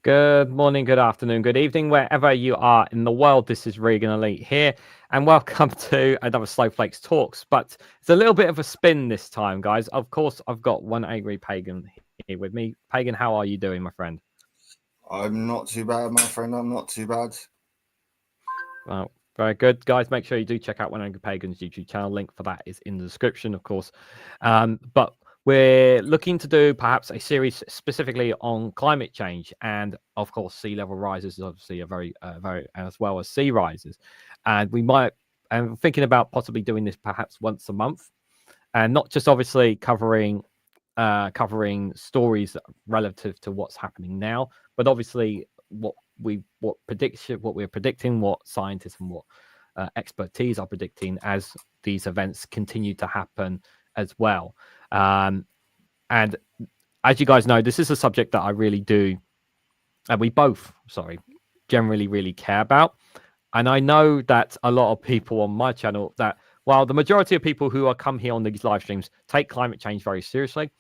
Good morning, good afternoon, good evening, wherever you are in the world. This is REGANELITE here, and welcome to another Snowflake's Talks. But it's a little bit of a spin this time, guys. Of course, I've got One Angry Pagan here with me. Pagan, how are you doing, my friend? I'm not too bad, my friend. I'm not too bad. Well, very good, guys. Make sure you do check out One Angry Pagan's YouTube channel. Link for that is in the description, of course. But we're looking to do perhaps a series specifically on climate change, and of course, sea level rises is obviously a very, as well as sea rises. And we might, I'm thinking about possibly doing this perhaps once a month, and not just obviously covering stories relative to what's happening now, but obviously what we're predicting, what scientists and what expertise are predicting as these events continue to happen as well. And as you guys know, this is a subject that I really do, and we both, generally really care about. And I know that a lot of people on my channel, that while the majority of people who are come here on these live streams take climate change very seriously,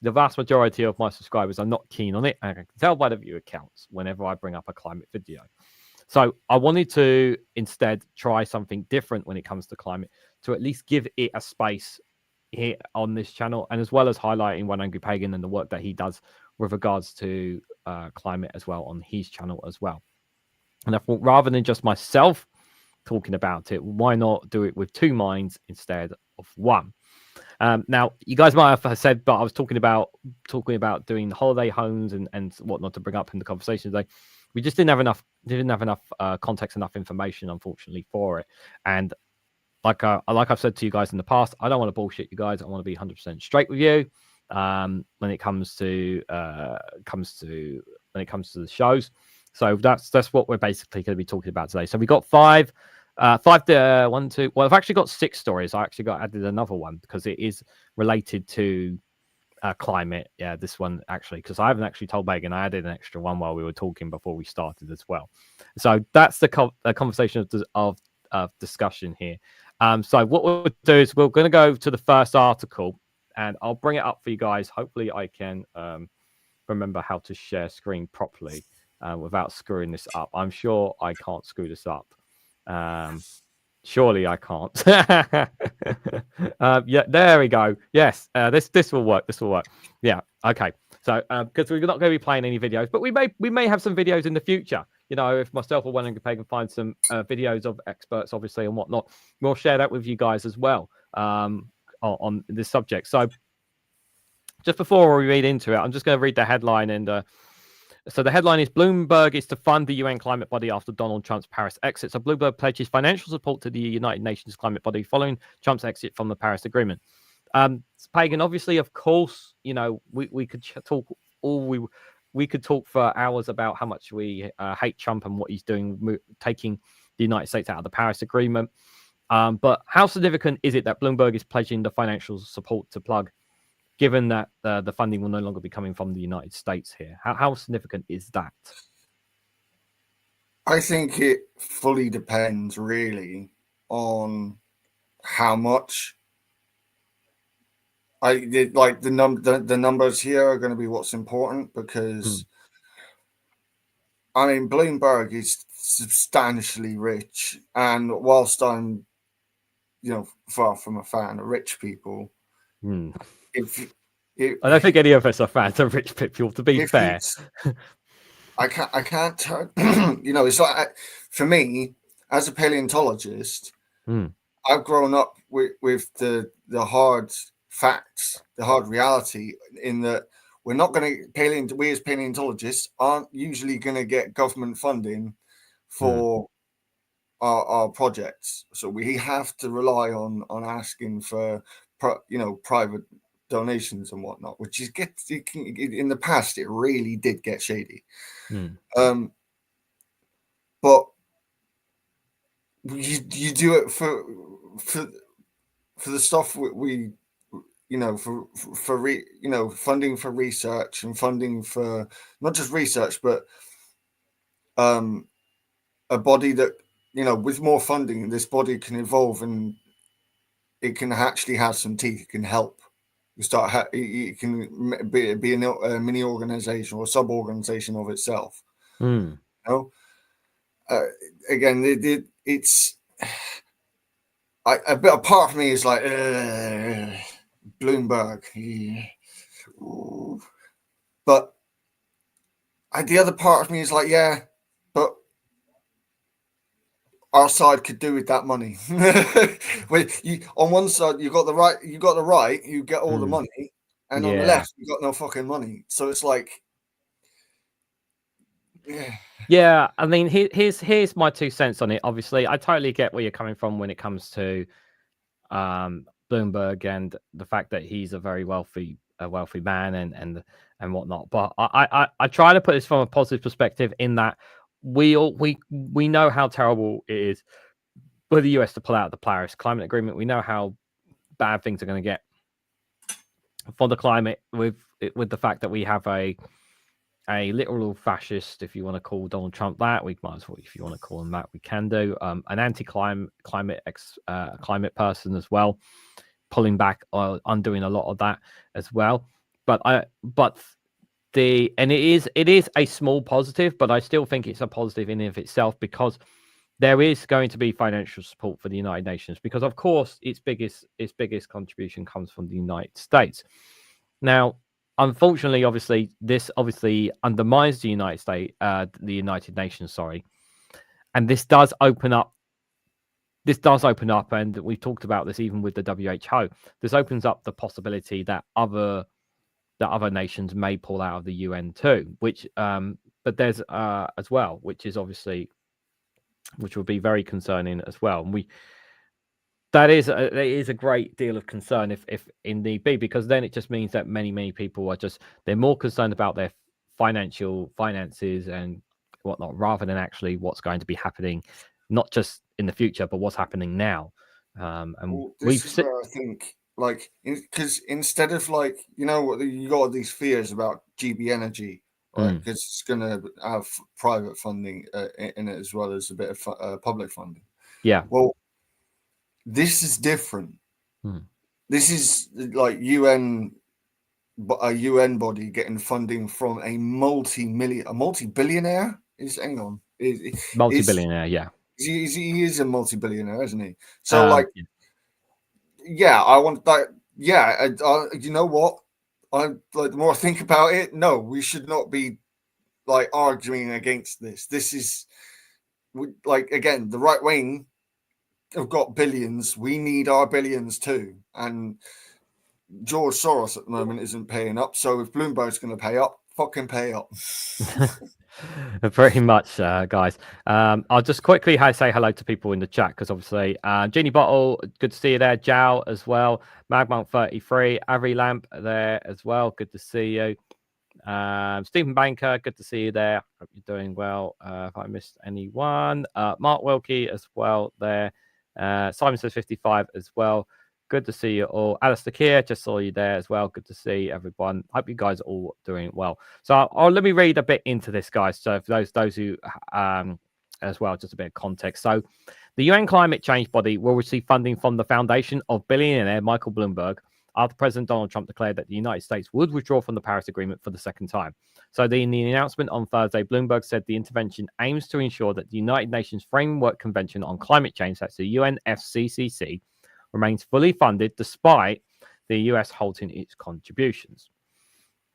the vast majority of my subscribers are not keen on it. And I can tell by the viewer counts whenever I bring up a climate video. So I wanted to instead try something different when it comes to climate, to at least give it a space here on this channel, and as well as highlighting One Angry Pagan and the work that he does with regards to climate as well on his channel as well. And I thought, rather than just myself talking about it, why not do it with two minds instead of one? Now, you guys might have said, but I was talking about doing holiday homes and whatnot to bring up in the conversation today. We just didn't have enough context, enough information, unfortunately, for it. And like I've said to you guys in the past, I don't want to bullshit you guys. I want to be 100% straight with you when it comes to the shows. So that's what we're basically going to be talking about today. So we got five. Well, I've actually got 6 stories. I actually added another one because it is related to climate. Yeah, this one actually, because I haven't actually told Megan. I added an extra one while we were talking before we started as well. So that's the conversation of discussion here. So what we'll do is we're going to go to the first article, and I'll bring it up for you guys. Hopefully, I can remember how to share screen properly without screwing this up. I'm sure I can't screw this up. Surely I can't. Yeah, there we go. Yes, this will work. This will work. Yeah. Okay. So because we're not going to be playing any videos, but we may have some videos in the future. You know, if myself or One Angry Pagan find some videos of experts, obviously, and whatnot, we'll share that with you guys as well on this subject. So just before we read into it, I'm just going to read the headline. And so the headline is: Bloomberg is to fund the UN climate body after Donald Trump's Paris exit. So Bloomberg pledges financial support to the United Nations climate body following Trump's exit from the Paris Agreement. Pagan, obviously, of course, you know, we could talk we could talk for hours about how much we hate Trump and what he's doing, taking the United States out of the Paris Agreement. But how significant is it that Bloomberg is pledging the financial support to plug, given that the funding will no longer be coming from the United States here? How significant is that? I think it fully depends, really, on how much. The numbers here are going to be what's important, because I mean, Bloomberg is substantially rich, and whilst I'm, far from a fan of rich people, I don't think any of us are fans of rich people, to be fair. I can't turn. It's like, for me as a paleontologist, I've grown up with the hard facts, the hard reality, in that we're not going to we as paleontologists aren't usually going to get government funding for our projects. So we have to rely on asking for private donations and whatnot, which is in the past it really did get shady. But you do it for the stuff we funding for research, and funding for not just research, but a body that, with more funding, this body can evolve, and it can actually have some teeth. It can help. It can be a mini organization or a sub-organization of itself. You know? Again, it's a bit. A part of me is like Bloomberg, but the other part of me is like, yeah, but our side could do with that money. On one side, you got the right, you get all the money, and on the left, you got no fucking money. So it's like, yeah. I mean, here's my 2 cents on it. Obviously, I totally get where you're coming from when it comes to Bloomberg and the fact that he's a very wealthy man and whatnot. But I try to put this from a positive perspective in that we know how terrible it is for the US to pull out the Paris Climate Agreement. We know how bad things are going to get for the climate with the fact that we have a literal fascist, if you want to call Donald Trump that. We might as well, if you want to call him that, we can do. An anti-climate climate person as well, pulling back or undoing a lot of that as well. It is a small positive, but I still think it's a positive in and of itself, because there is going to be financial support for the United Nations, because of course its biggest contribution comes from the United States. Now, unfortunately, this undermines the United Nations, and this does open up, and we've talked about this even with the WHO. This opens up the possibility that other nations may pull out of the UN too, which but there's as well, which would be very concerning as well. And there is a great deal of concern if need be, because then it just means that many people they're more concerned about their finances and whatnot, rather than actually what's going to be happening, not just in the future, but what's happening now. This is where I think, like, because instead of, like, you got these fears about GB Energy, right? Because it's going to have private funding in it as well as a bit of public funding. Yeah. Well, this is different. This is like a UN body getting funding from a multi-billionaire. Multi-billionaire, yeah. He is a multi-billionaire, isn't he? So, yeah, I want that. Yeah, you know what? The more I think about it, no, we should not be like arguing against this. This is again, the right wing have got billions. We need our billions too. And George Soros at the moment isn't paying up. So if Bloomberg's going to pay up, fucking pay up. Very much, guys. I'll just quickly say hello to people in the chat, because obviously Genie Bottle, good to see you there. Jow as well. Magmonk 33, Avery Lamp there as well. Good to see you. Stephen Banker, good to see you there. Hope you're doing well. If I missed anyone, Mark Wilkie as well there. Simon says 55 as well. Good to see you all. Alistair Keir, just saw you there as well. Good to see everyone. Hope you guys are all doing well. So let me read a bit into this, guys. So for those who as well, just a bit of context. So the UN climate change body will receive funding from the foundation of billionaire Michael Bloomberg after President Donald Trump declared that the United States would withdraw from the Paris Agreement for the second time. So in the announcement on Thursday, Bloomberg said the intervention aims to ensure that the United Nations Framework Convention on Climate Change, that's the UNFCCC, remains fully funded despite the US halting its contributions.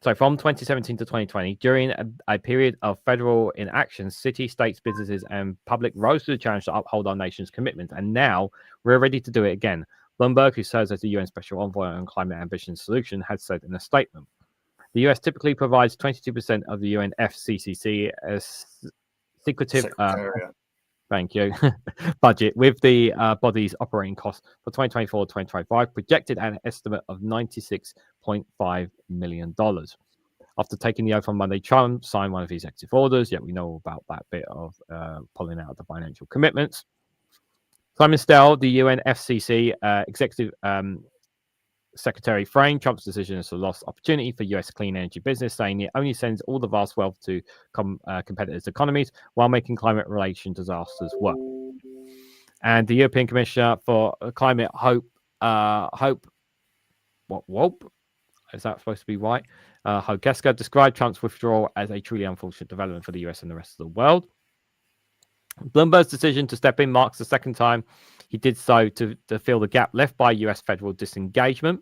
So from 2017 to 2020, during a period of federal inaction, cities, states, businesses, and public rose to the challenge to uphold our nation's commitment. And now we're ready to do it again. Bloomberg, who serves as the UN Special Envoy on Climate Ambition Solution, has said in a statement, the US typically provides 22% of the UNFCCC as secretive thank you. budget, with the body's operating costs for 2024-2025 projected at an estimate of $96.5 million. After taking the oath on Monday, Trump signed one of his executive orders. Yet we know about that bit of pulling out the financial commitments. Simon Stell, the UNFCCC executive Secretary, framed Trump's decision as a lost opportunity for US clean energy business, saying it only sends all the vast wealth to competitors' economies while making climate-related disasters worse. And the European Commissioner for Climate Hope, is that supposed to be right? Hogeska described Trump's withdrawal as a truly unfortunate development for the US and the rest of the world. Bloomberg's decision to step in marks the second time he did so to fill the gap left by US federal disengagement.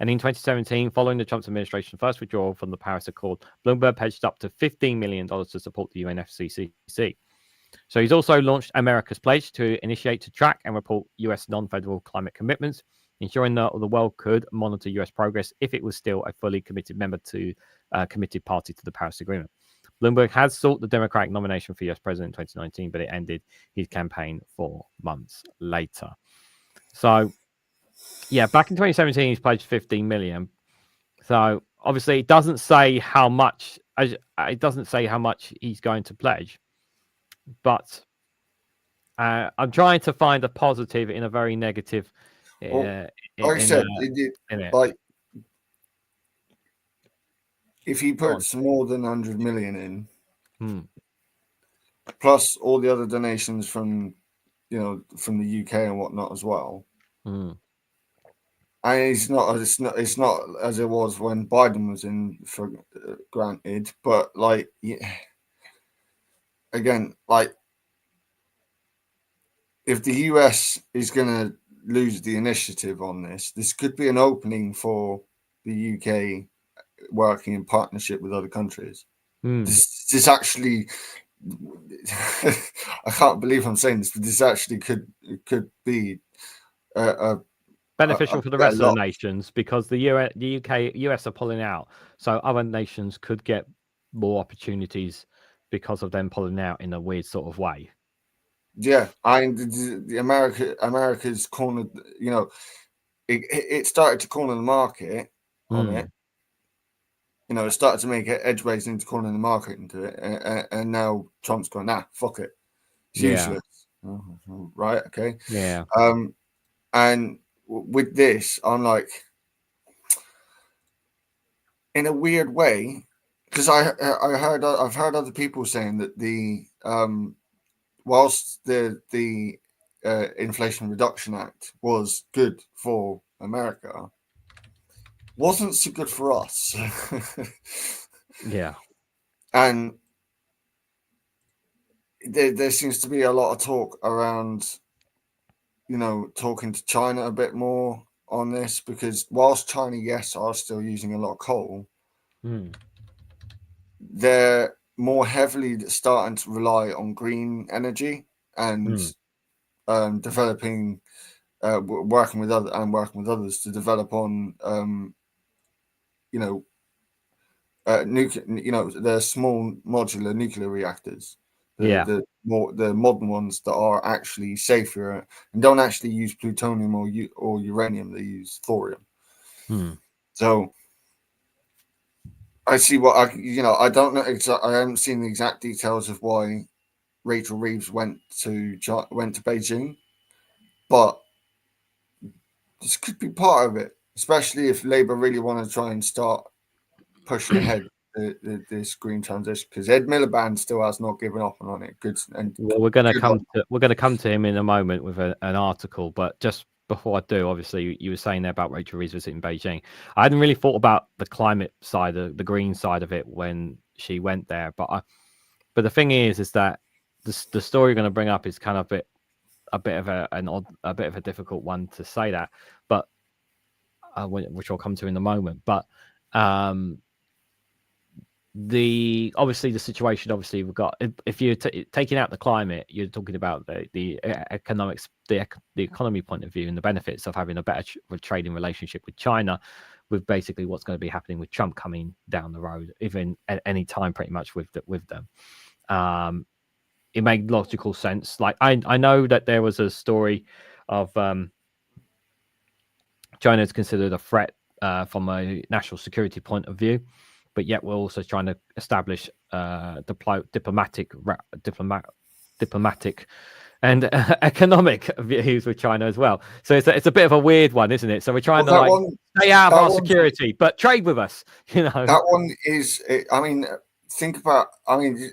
And in 2017, following the Trump administration's first withdrawal from the Paris Accord, Bloomberg pledged up to $15 million to support the UNFCCC. So he's also launched America's Pledge to initiate, to track and report US non-federal climate commitments, ensuring that the world could monitor US progress if it was still a fully committed committed party to the Paris Agreement. Bloomberg has sought the Democratic nomination for US president in 2019, but it ended his campaign 4 months later. So, yeah, back in 2017, he's pledged 15 million. So obviously, it doesn't say how much. It doesn't say how much he's going to pledge, but I'm trying to find a positive in a very negative. Like I said, like if he puts more than 100 million in, plus all the other donations from, from the UK and whatnot as well. And it's not as it was when Biden was in, for granted, but like, again, like if the US is going to lose the initiative on this could be an opening for the UK working in partnership with other countries. This actually, I can't believe I'm saying this, but this actually could be beneficial for the rest of the nations, because the US are pulling out, so other nations could get more opportunities because of them pulling out in a weird sort of way. Yeah, the America's cornered. It started to corner the market on it. It started to make edgeways into cornering the market into it, and now Trump's going, nah, fuck it, it's useless. Right? Okay. Yeah. And with this, I'm like, in a weird way, because I've heard other people saying that the whilst the Inflation Reduction Act was good for America, wasn't so good for us. Yeah. And there seems to be a lot of talk around, talking to China a bit more on this, because whilst China, yes, are still using a lot of coal, they're more heavily starting to rely on green energy and developing, working with others to develop on, the small modular nuclear reactors. The modern ones that are actually safer and don't actually use plutonium or uranium. They use thorium. So I see what I don't know. I haven't seen the exact details of why Rachel Reeves went to Beijing, but this could be part of it, especially if Labour really want to try and start pushing ahead this green transition, because Ed Miliband still has not given up on it. Well, we're going to come to him in a moment with an article, but just before I do, obviously you were saying there about Rachel Reeves visiting Beijing. I hadn't really thought about the climate side, the green side of it when she went there, but the thing is that the story you're going to bring up is kind of a bit of a difficult one to say that, but which I'll come to in a moment. But the situation, obviously we've got, if you're taking out the climate, you're talking about the economics, the economy point of view, and the benefits of having a better trading relationship with China, with basically what's going to be happening with Trump coming down the road, even at any time pretty much with them. It made logical sense. Like I know that there was a story of China is considered a threat from a national security point of view, but yet we're also trying to establish diplomatic and economic views with China as well. So it's a bit of a weird one, isn't it? So we're trying to stay out of our security, but trade with us. That one is. I mean, think about. I mean,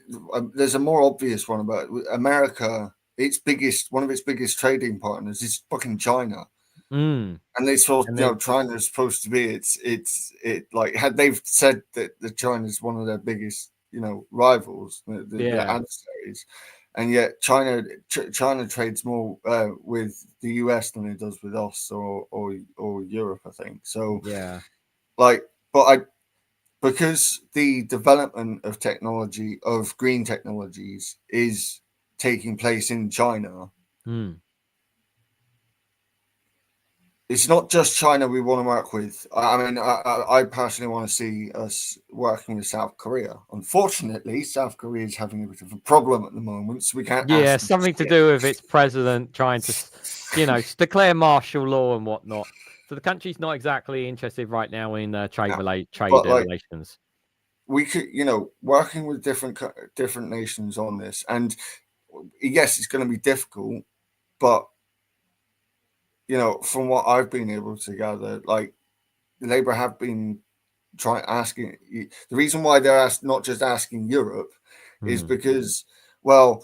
there's a more obvious one about America. One of its biggest trading partners is fucking China. Mm. And they thought, And then, China's supposed to be they've said that China's one of their biggest, rivals, the adversaries, and yet China trades more with the US than it does with us or Europe, I think. So because the development of technology, of green technologies, is taking place in China. It's not just China we want to work with. I mean, I personally want to see us working with South Korea. Unfortunately, South Korea is having a bit of a problem at the moment, so we can't. Yeah, something to do with its president trying to, declare martial law and whatnot. So the country's not exactly interested right now in trade relations. We could, working with different nations on this, and yes, it's going to be difficult, but from what I've been able to gather, like Labour have been asking. The reason why they're not just asking Europe is because, well,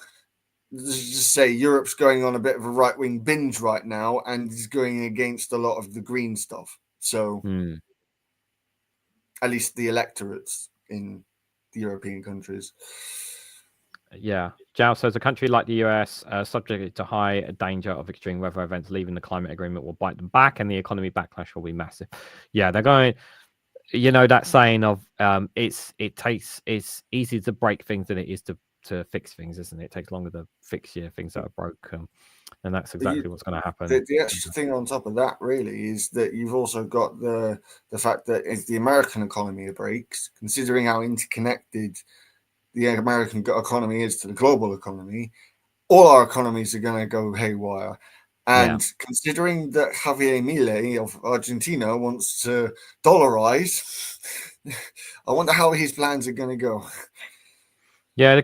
let's just say Europe's going on a bit of a right-wing binge right now and is going against a lot of the green stuff. So at least the electorates in the European countries. Yeah. Zhao says a country like the US, subject to high danger of extreme weather events, leaving the climate agreement will bite them back and the economy backlash will be massive. Yeah, they're going, that saying of it's easier to break things than it is to fix things, isn't it? It takes longer to fix things that are broken. And that's exactly what's going to happen. The extra thing on top of that really is that you've also got the fact that if the American economy breaks, considering how interconnected the American economy is to the global economy, all our economies are going to go haywire. And considering that Javier Milei of Argentina wants to dollarize, I wonder how his plans are going to go. Yeah,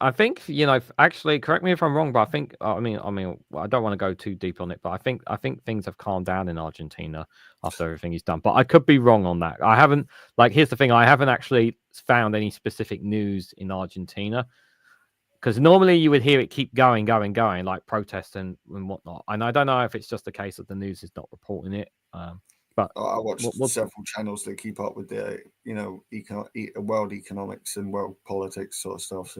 I think, actually, correct me if I'm wrong, but I think, I don't want to go too deep on it, but I think things have calmed down in Argentina after everything he's done. But I could be wrong on that. I haven't, here's the thing, I haven't actually found any specific news in Argentina, because normally you would hear it keep going, like protests and whatnot. And I don't know if it's just a case of the news is not reporting it. But I watched several channels that keep up with the, world economics and world politics sort of stuff.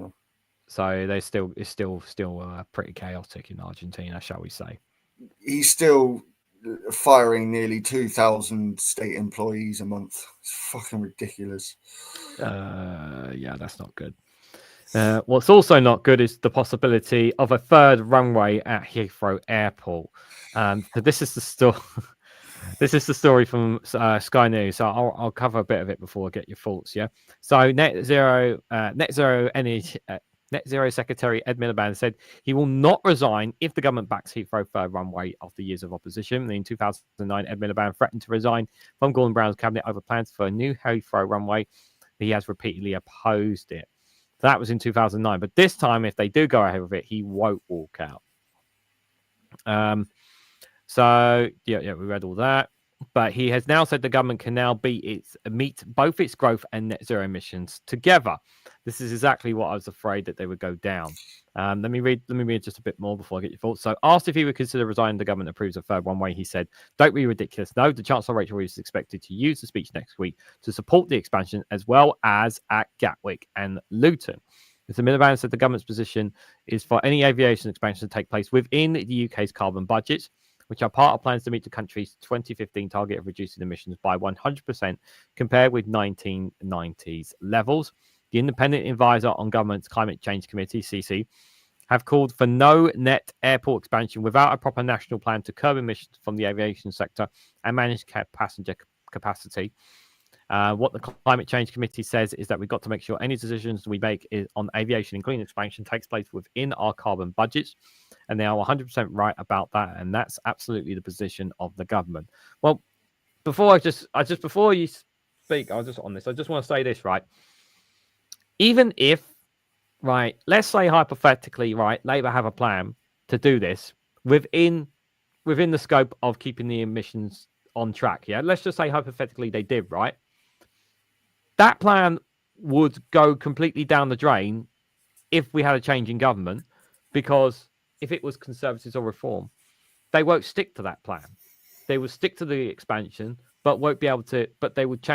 So it's still pretty chaotic in Argentina, shall we say? He's still firing nearly 2,000 state employees a month. It's fucking ridiculous. Yeah, that's not good. What's also not good is the possibility of a third runway at Heathrow Airport. So this is the story. This is the story from Sky News. So I'll cover a bit of it before I get your thoughts. Yeah. So Net Zero Secretary Ed Miliband said he will not resign if the government backs Heathrow third runway after years of opposition. In 2009, Ed Miliband threatened to resign from Gordon Brown's cabinet over plans for a new Heathrow runway. He has repeatedly opposed it. So that was in 2009. But this time, if they do go ahead with it, he won't walk out. So we read all that, but he has now said the government can now meet both its growth and net zero emissions together. This is exactly what I was afraid that they would go down. Let me read just a bit more before I get your thoughts. So, asked if he would consider resigning, the government approves a third runway. He said, "Don't be ridiculous. No, the Chancellor Rachel Reeves is expected to use the speech next week to support the expansion as well as at Gatwick and Luton." Mr. Miliband said the government's position is for any aviation expansion to take place within the UK's carbon budget, which are part of plans to meet the country's 2015 target of reducing emissions by 100% compared with 1990s levels. The Independent Advisor on Government's Climate Change Committee, CC, have called for no net airport expansion without a proper national plan to curb emissions from the aviation sector and manage passenger capacity. What the Climate Change Committee says is that we've got to make sure any decisions we make on aviation and green expansion takes place within our carbon budgets. And they are 100% right about that. And that's absolutely the position of the government. Well, before you speak, I just want to say this, right? Even if, right, let's say hypothetically, right, Labour have a plan to do this within the scope of keeping the emissions on track. Yeah, let's just say hypothetically they did, right? That plan would go completely down the drain if we had a change in government, because if it was Conservatives or Reform. they won't stick to that plan. They will stick to the expansion, but won't be able to. But they would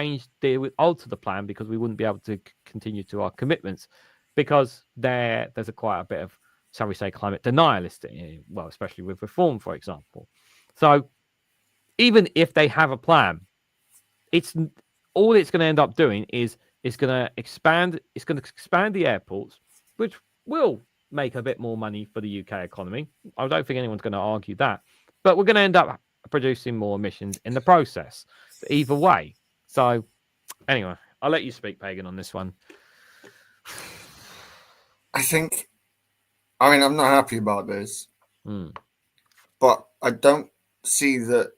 alter the plan because we wouldn't be able to continue to our commitments because there's quite a bit of, shall we say, climate denialist. Well, especially with reform, for example. So even if they have a plan, it's going to end up doing is it's going to expand the airports, which will make a bit more money for the UK economy. I don't think anyone's going to argue that, but we're going to end up producing more emissions in the process either way. So anyway, I'll let you speak, Pagan, on this one. I'm not happy about this, but I don't see that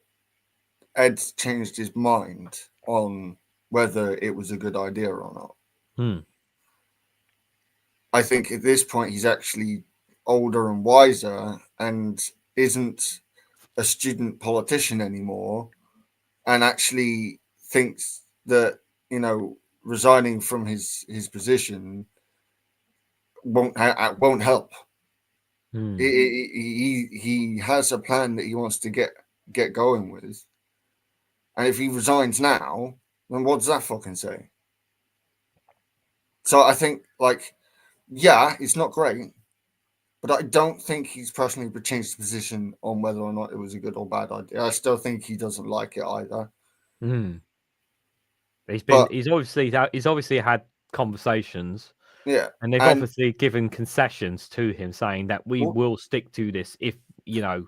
Ed's changed his mind on whether it was a good idea or not. I think at this point he's actually older and wiser and isn't a student politician anymore, and actually thinks that, resigning from his position won't help. He has a plan that he wants to get going with, and if he resigns now, then what does that fucking say? So I think, yeah, it's not great, but I don't think he's personally changed the position on whether or not it was a good or bad idea. I still think he doesn't like it either. He's obviously had conversations. Yeah, and they've obviously given concessions to him, saying that we will stick to this if sort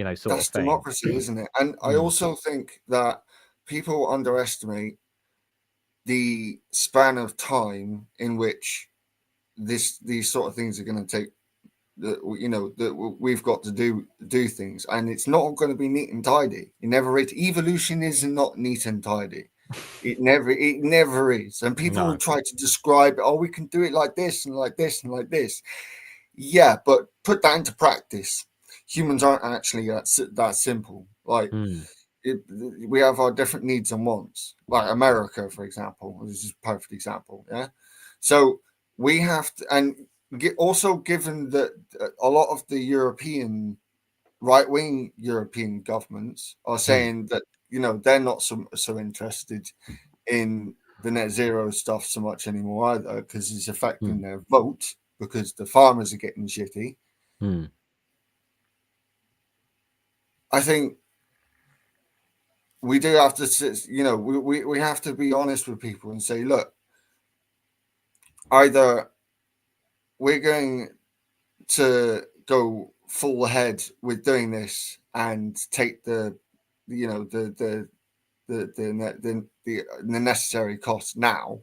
that's of thing. Democracy, isn't it? And I also think that people underestimate the span of time in which these sort of things are going to take. That we've got to do things, and it's not going to be neat and tidy. Evolution is not neat and tidy. It never is. And people will try to describe, we can do it like this and like this and like this. Yeah, but put that into practice. Humans aren't actually that simple. We have our different needs and wants. Like America, for example, this is a perfect example. Yeah, so we have to, and also given that a lot of the right-wing European governments are saying that they're not so interested in the net zero stuff so much anymore either, because it's affecting their vote because the farmers are getting shitty. I think we do have to, we have to be honest with people and say, look, either we're going to go full ahead with doing this and take the necessary costs now,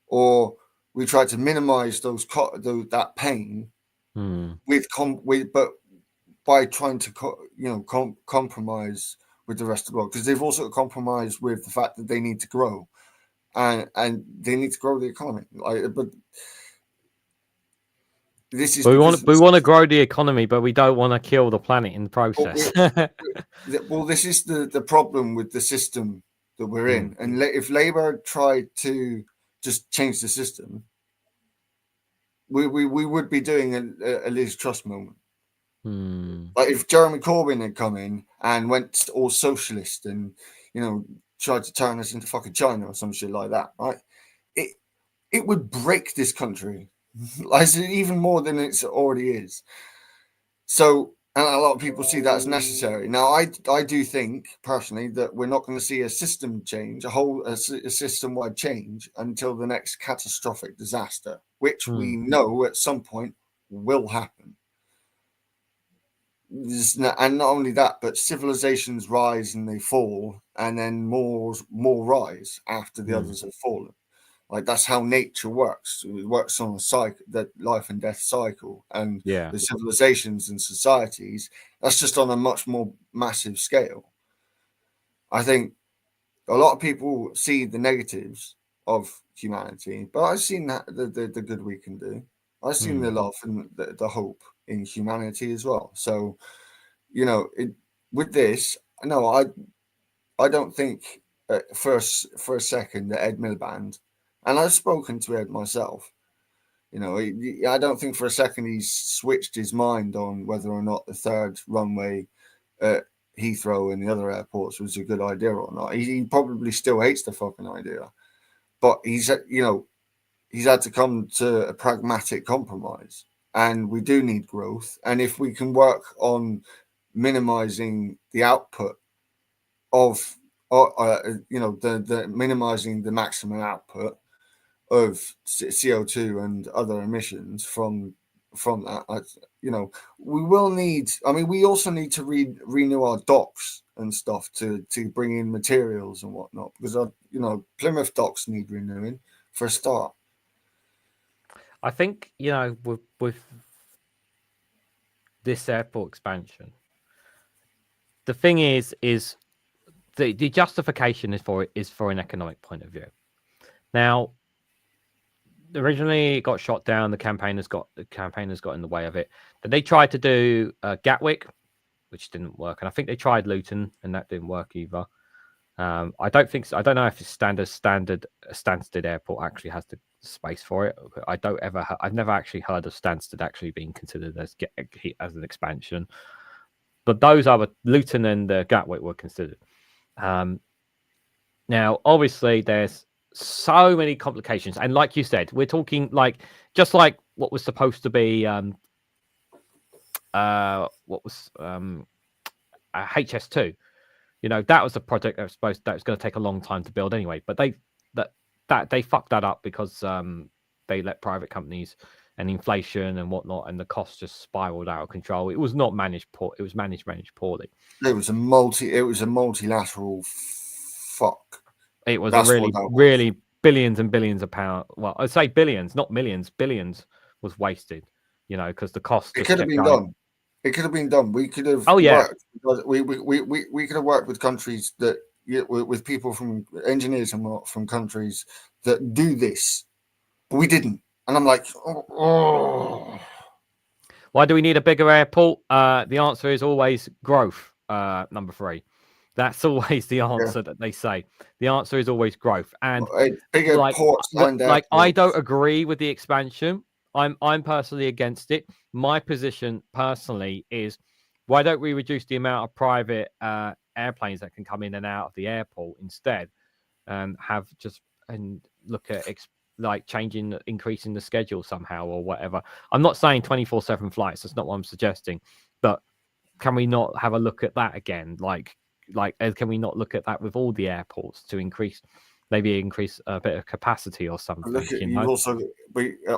or we try to minimize that pain but by trying to compromise with the rest of the world, because they've also compromised with the fact that they need to grow and they need to grow the economy. But this is we want to grow the economy, but we don't want to kill the planet in the process. Well, this is the problem with the system that we're in. And if Labour tried to just change the system, we would be doing a Liz Truss moment. Like if Jeremy Corbyn had come in and went all socialist and tried to turn us into fucking China or some shit like that, right? It would break this country. Even more than it already is. So, and a lot of people see that as necessary. Now, I do think personally that we're not going to see a system change, a system-wide change, until the next catastrophic disaster, which we know at some point will happen. And not only that, but civilizations rise and they fall, and then more rise after the others have fallen. That's how nature works. It works on a cycle, that life and death cycle, and the civilizations and societies, that's just on a much more massive scale. I think a lot of people see the negatives of humanity, but I've seen that the good we can do. I've seen the love and the hope in humanity as well. So, with this, no, I don't think for a second that Ed Miliband. And I've spoken to Ed myself. I don't think for a second he's switched his mind on whether or not the third runway at Heathrow and the other airports was a good idea or not. He probably still hates the fucking idea, but he's had to come to a pragmatic compromise, and we do need growth. And if we can work on minimizing the output of, the minimizing the maximum output of CO2 and other emissions from that, we will need. I mean, we also need to renew our docks and stuff to bring in materials and whatnot, because Plymouth docks need renewing for a start. I think with this airport expansion, the thing is the justification is for an economic point of view. Now, originally it got shot down. The campaigners got in the way of it. Then they tried to do Gatwick, which didn't work, and I think they tried Luton, and that didn't work either. I don't think so. I don't know if Stansted Airport actually has the space for it. I've never actually heard of Stansted actually being considered as an expansion, but those other Luton and Gatwick were considered. Now, obviously, there's so many complications, and like you said, we're talking just like what was supposed to be HS2. That was a project that was going to take a long time to build anyway. But they fucked that up because they let private companies and inflation and whatnot, and the costs just spiraled out of control. It was not managed It was managed poorly. It was a multilateral fuck. It was really billions and billions of pounds. Well, I'd say billions, not millions. Billions was wasted, because the cost. It could have been done. It could have been done. We could have. Oh yeah. We could have worked with countries with people from engineers and from countries that do this, but we didn't. And I'm like, oh. Why do we need a bigger airport? The answer is always growth. Number 3. That's always the answer that they say. The answer is always growth. And bigger ports and airports. I don't agree with the expansion. I'm personally against it. My position personally is, why don't we reduce the amount of private airplanes that can come in and out of the airport instead, and look at increasing the schedule somehow or whatever. I'm not saying 24/7 flights. That's not what I'm suggesting. But can we not have a look at that again? Can we not look at that with all the airports to increase a bit of capacity or something?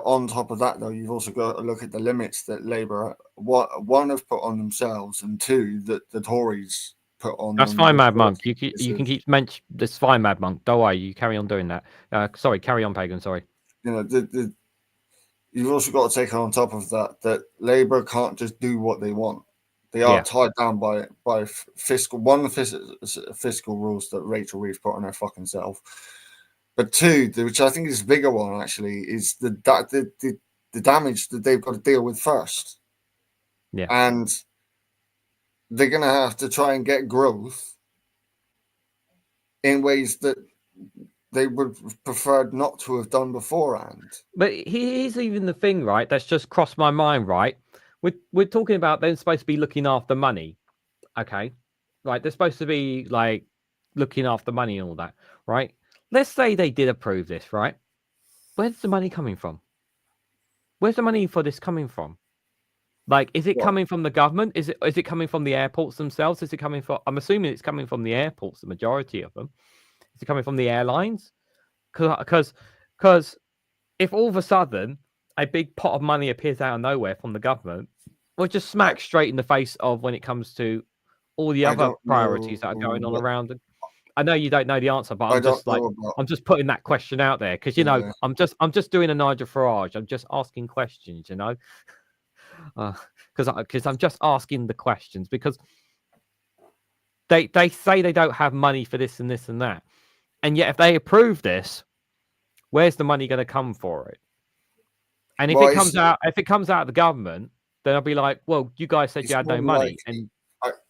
On top of that, though, you've also got to look at the limits that Labour, one, have put on themselves, and 2, that the Tories put on. That's fine, Mad Monk. You can keep mention. That's fine, Mad Monk. Don't worry. You carry on doing that. Sorry, carry on, Pagan. Sorry. You've also got to take on top of that Labour can't just do what they want. They are tied down by fiscal rules that Rachel Reeves put on her fucking self. But 2, which I think is a bigger one actually, is the damage that they've got to deal with first. Yeah. And they're going to have to try and get growth in ways that they would have preferred not to have done beforehand. But here's even the thing, right? That's just crossed my mind, right? We're talking about they're supposed to be looking after money, okay? Right? They're supposed to be looking after money and all that, right? Let's say they did approve this, right? Where's the money coming from? Where's the money for this coming from? Is it coming from the government? Is it coming from the airports themselves? Is it coming from? I'm assuming it's coming from the airports, the majority of them. Is it coming from the airlines? Because if all of a sudden a big pot of money appears out of nowhere from the government, we're just smack straight in the face of when it comes to all the other priorities that are going on around. I know you don't know the answer, but I'm just putting that question out there because I'm just doing a Nigel Farage. I'm just asking questions, because I'm just asking the questions because they say they don't have money for this and this and that, and yet if they approve this, where's the money going to come for it? And if it comes out of the government, then I'll be like, well, you guys said you had no money. And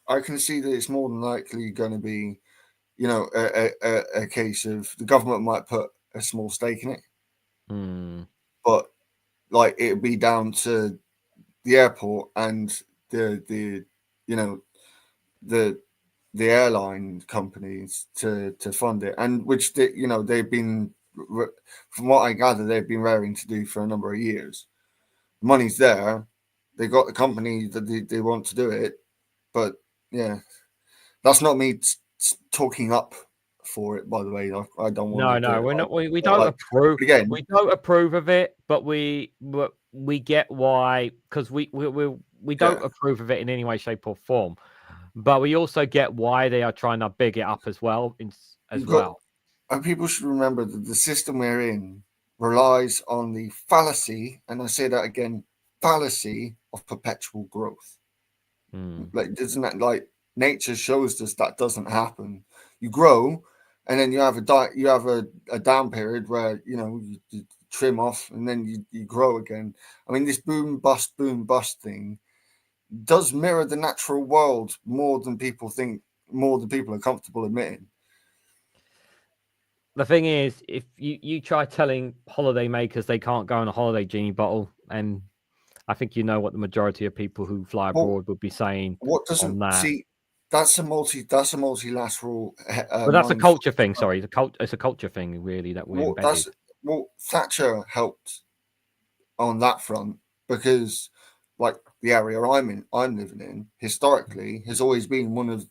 I can see that it's more than likely going to be, a case of the government might put a small stake in it, but it'd be down to the airport and the the airline companies to fund it, and which they've been, from what I gather, they've been raring to do for a number of years. Money's there, they got the company that they want to do it, but yeah, that's not me talking up for it. By the way, I don't want to. No, we're not. We don't approve. Again, we don't approve of it, but we get why, because we don't approve of it in any way, shape, or form. But we also get why they are trying to big it up as well. And people should remember that the system we're in relies on the fallacy, and I say that again, fallacy of perpetual growth. Like, isn't that like nature shows us that doesn't happen? You grow, and then you have a down period where you trim off, and then you grow again. I mean, this boom bust thing does mirror the natural world more than people think, more than people are comfortable admitting. The thing is, if you try telling holiday makers they can't go on a holiday genie bottle, and I think what the majority of people who fly abroad would be saying. What doesn't see? That's a multilateral. But that's a culture thing. Sorry, it's a culture thing, really, that we embedded. Thatcher helped on that front, because, like, the area I'm living in, historically has always been one of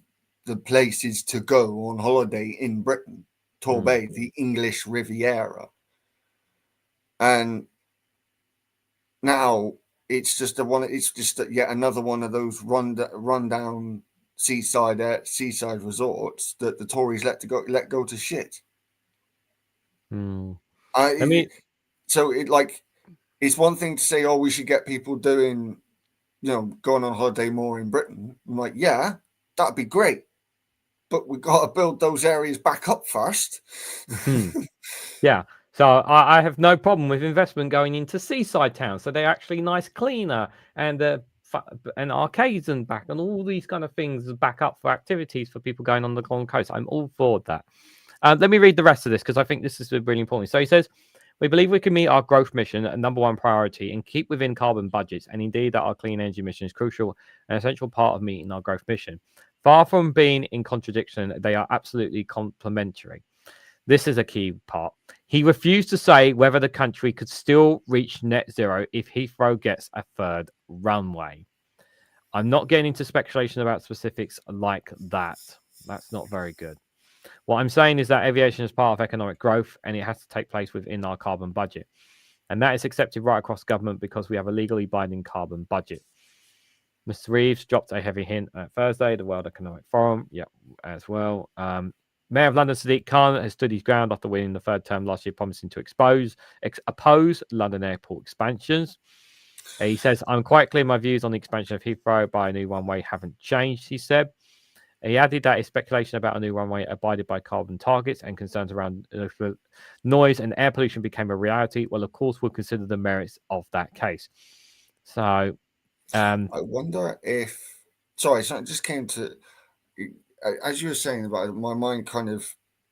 the places to go on holiday in Britain. Torbay, the English Riviera, and now it's just yet another one of those rundown seaside resorts that the Tories let go to shit. So it's one thing to say, oh, we should get people doing, going on holiday more in Britain. I'm like, yeah, that'd be great, but we've got to build those areas back up first. Yeah. So I have no problem with investment going into seaside towns. So they're actually nice, cleaner, and arcades and back, and all these kind of things back up for activities for people going on the Golden Coast. I'm all for that. Let me read the rest of this, because I think this is really important. So he says, we believe we can meet our growth mission, a number one priority, and keep within carbon budgets, and indeed that our clean energy mission is crucial and essential part of meeting our growth mission. Far from being in contradiction, they are absolutely complementary. This is a key part. He refused to say whether the country could still reach net zero if Heathrow gets a third runway. I'm not getting into speculation about specifics like that. That's not very good. What I'm saying is that aviation is part of economic growth, and it has to take place within our carbon budget. And that is accepted right across government, because we have a legally binding carbon budget. Mr. Reeves dropped a heavy hint at Thursday, the World Economic Forum. Yeah, as well. Mayor of London, Sadiq Khan, has stood his ground after winning the third term last year, promising to oppose London airport expansions. He says, I'm quite clear my views on the expansion of Heathrow by a new runway haven't changed, he said. He added that his speculation about a new runway abided by carbon targets and concerns around noise and air pollution became a reality. Well, of course, we'll consider the merits of that case. So, I wonder if... Sorry, so it just came to... As you were saying about it, my mind kind of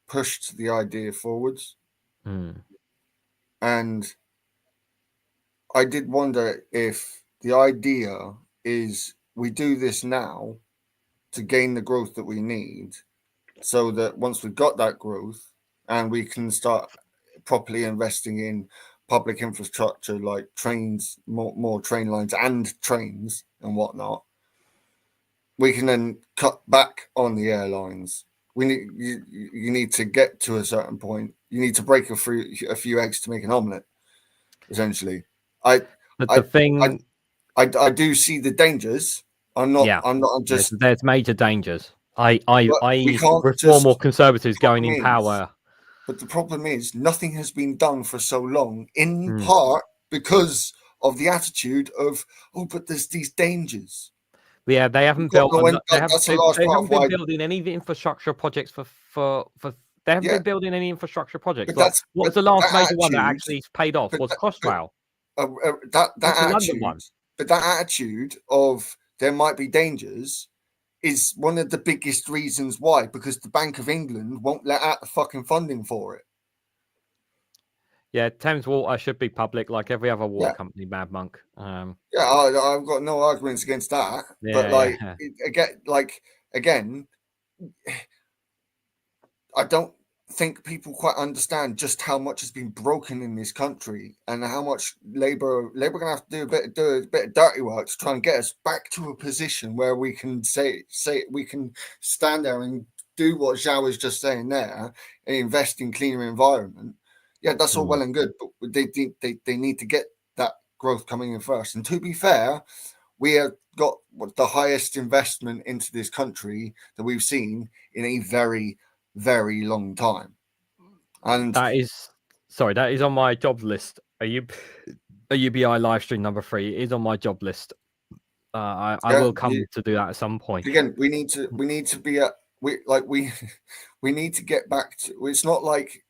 pushed the idea forwards. And I did wonder if the idea is we do this now to gain the growth that we need, so that once we've got that growth and we can start properly investing in public infrastructure like trains, more train lines and trains and whatnot, we can then cut back on the airlines. You need to get to a certain point. You need to break a few eggs to make an omelette, essentially. I do see the dangers. There's major dangers. Reform or conservatives going in power. But the problem is nothing has been done for so long, in part because of the attitude of, oh, but there's these dangers. Yeah, they haven't built. They haven't been building any infrastructure projects they haven't been building any infrastructure projects. What's the last major one that actually paid off? Was Crossrail. That attitude of there might be dangers is one of the biggest reasons why, because the Bank of England won't let out the fucking funding for it. Yeah, Thames Water should be public like every other water company, Mad Monk. I've got no arguments against that. But again, again, I don't think people quite understand just how much has been broken in this country and how much labor gonna have to do a bit of dirty work to try and get us back to a position where we can say we can stand there and do what Zhao was just saying there and invest in cleaner environment. Yeah, that's all well and good, but they need to get that growth coming in first. And to be fair, we have got the highest investment into this country that we've seen in a very, very long time. And that is on my job list. A UBI live stream number 3 is on my job list. I will come to do that at some point. Again, we need to be we need to get back to. It's not like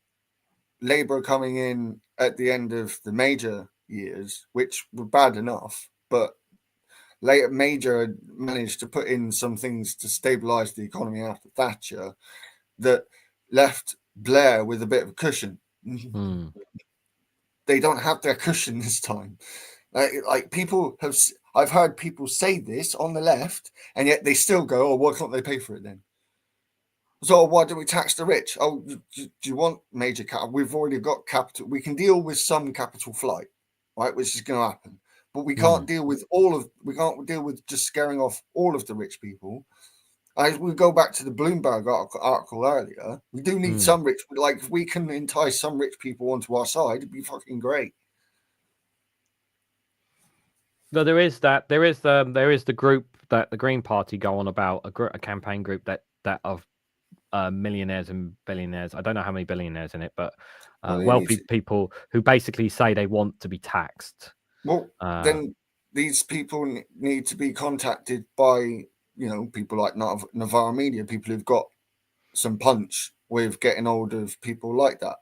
Labour coming in at the end of the Major years, which were bad enough, but later Major managed to put in some things to stabilise the economy after Thatcher that left Blair with a bit of a cushion. They don't have their cushion this time. Like people have, I've heard people say this on the left, and yet they still go, "Oh, why can't they pay for it then?" So why do we tax the rich? Oh, do you want major capital? We've already got capital. We can deal with some capital flight, right, which is going to happen, but we can't deal with we can't deal with just scaring off all of the rich people. We go back to the Bloomberg article earlier. We do need some rich, like if we can entice some rich people onto our side, it'd be fucking great. No, there is that. There is the group that the Green Party go on about, a campaign group that of millionaires and billionaires. I don't know how many billionaires in it, but wealthy people who basically say they want to be taxed. Well, then these people need to be contacted by, people like Navarre Media, people who've got some punch with getting hold of people like that.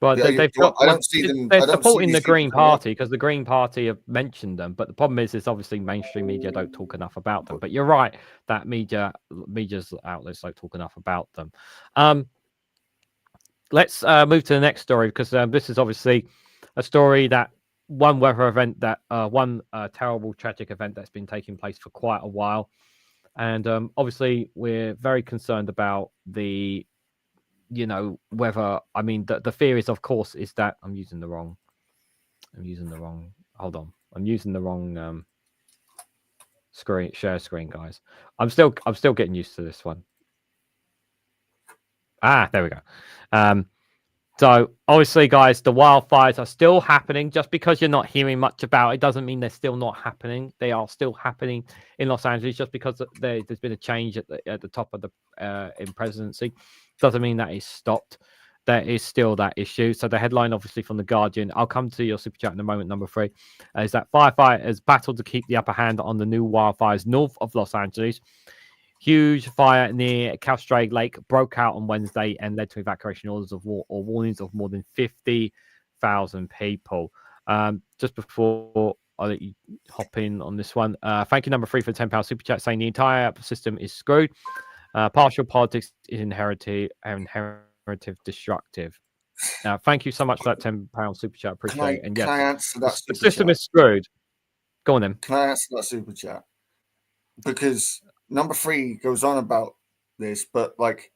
Well, they're supporting the Green Party because the Green Party have mentioned them, but the problem is obviously mainstream media don't talk enough about them. But you're right that media's outlets don't talk enough about them. Let's move to the next story, because this is obviously a story that one weather event that one terrible tragic event that's been taking place for quite a while, and obviously we're very concerned about the whether, I mean, the fear is, of course, is that I'm using the wrong share screen, guys. I'm still getting used to this one. There we go. So obviously, guys, the wildfires are still happening. Just because you're not hearing much about it doesn't mean they're still not happening. They are still happening in Los Angeles. Just because there's been a change at the top of the in presidency doesn't mean that is stopped. There is still that issue. So the headline, obviously, from The Guardian, I'll come to your super chat in a moment, number 3, is that firefighters battle to keep the upper hand on the new wildfires north of Los Angeles. Huge fire near Castro Lake broke out on Wednesday and led to evacuation orders of warnings of more than 50,000 people. Just before I'll let you hop in on this one, thank you, number 3, for £10 super chat, saying the entire system is screwed. Partial politics is inherited destructive. Thank you so much for that £10 super chat. Appreciate it. And yes, can I answer that? The system is screwed. Go on then. Can I answer that super chat? Because number 3 goes on about this, but like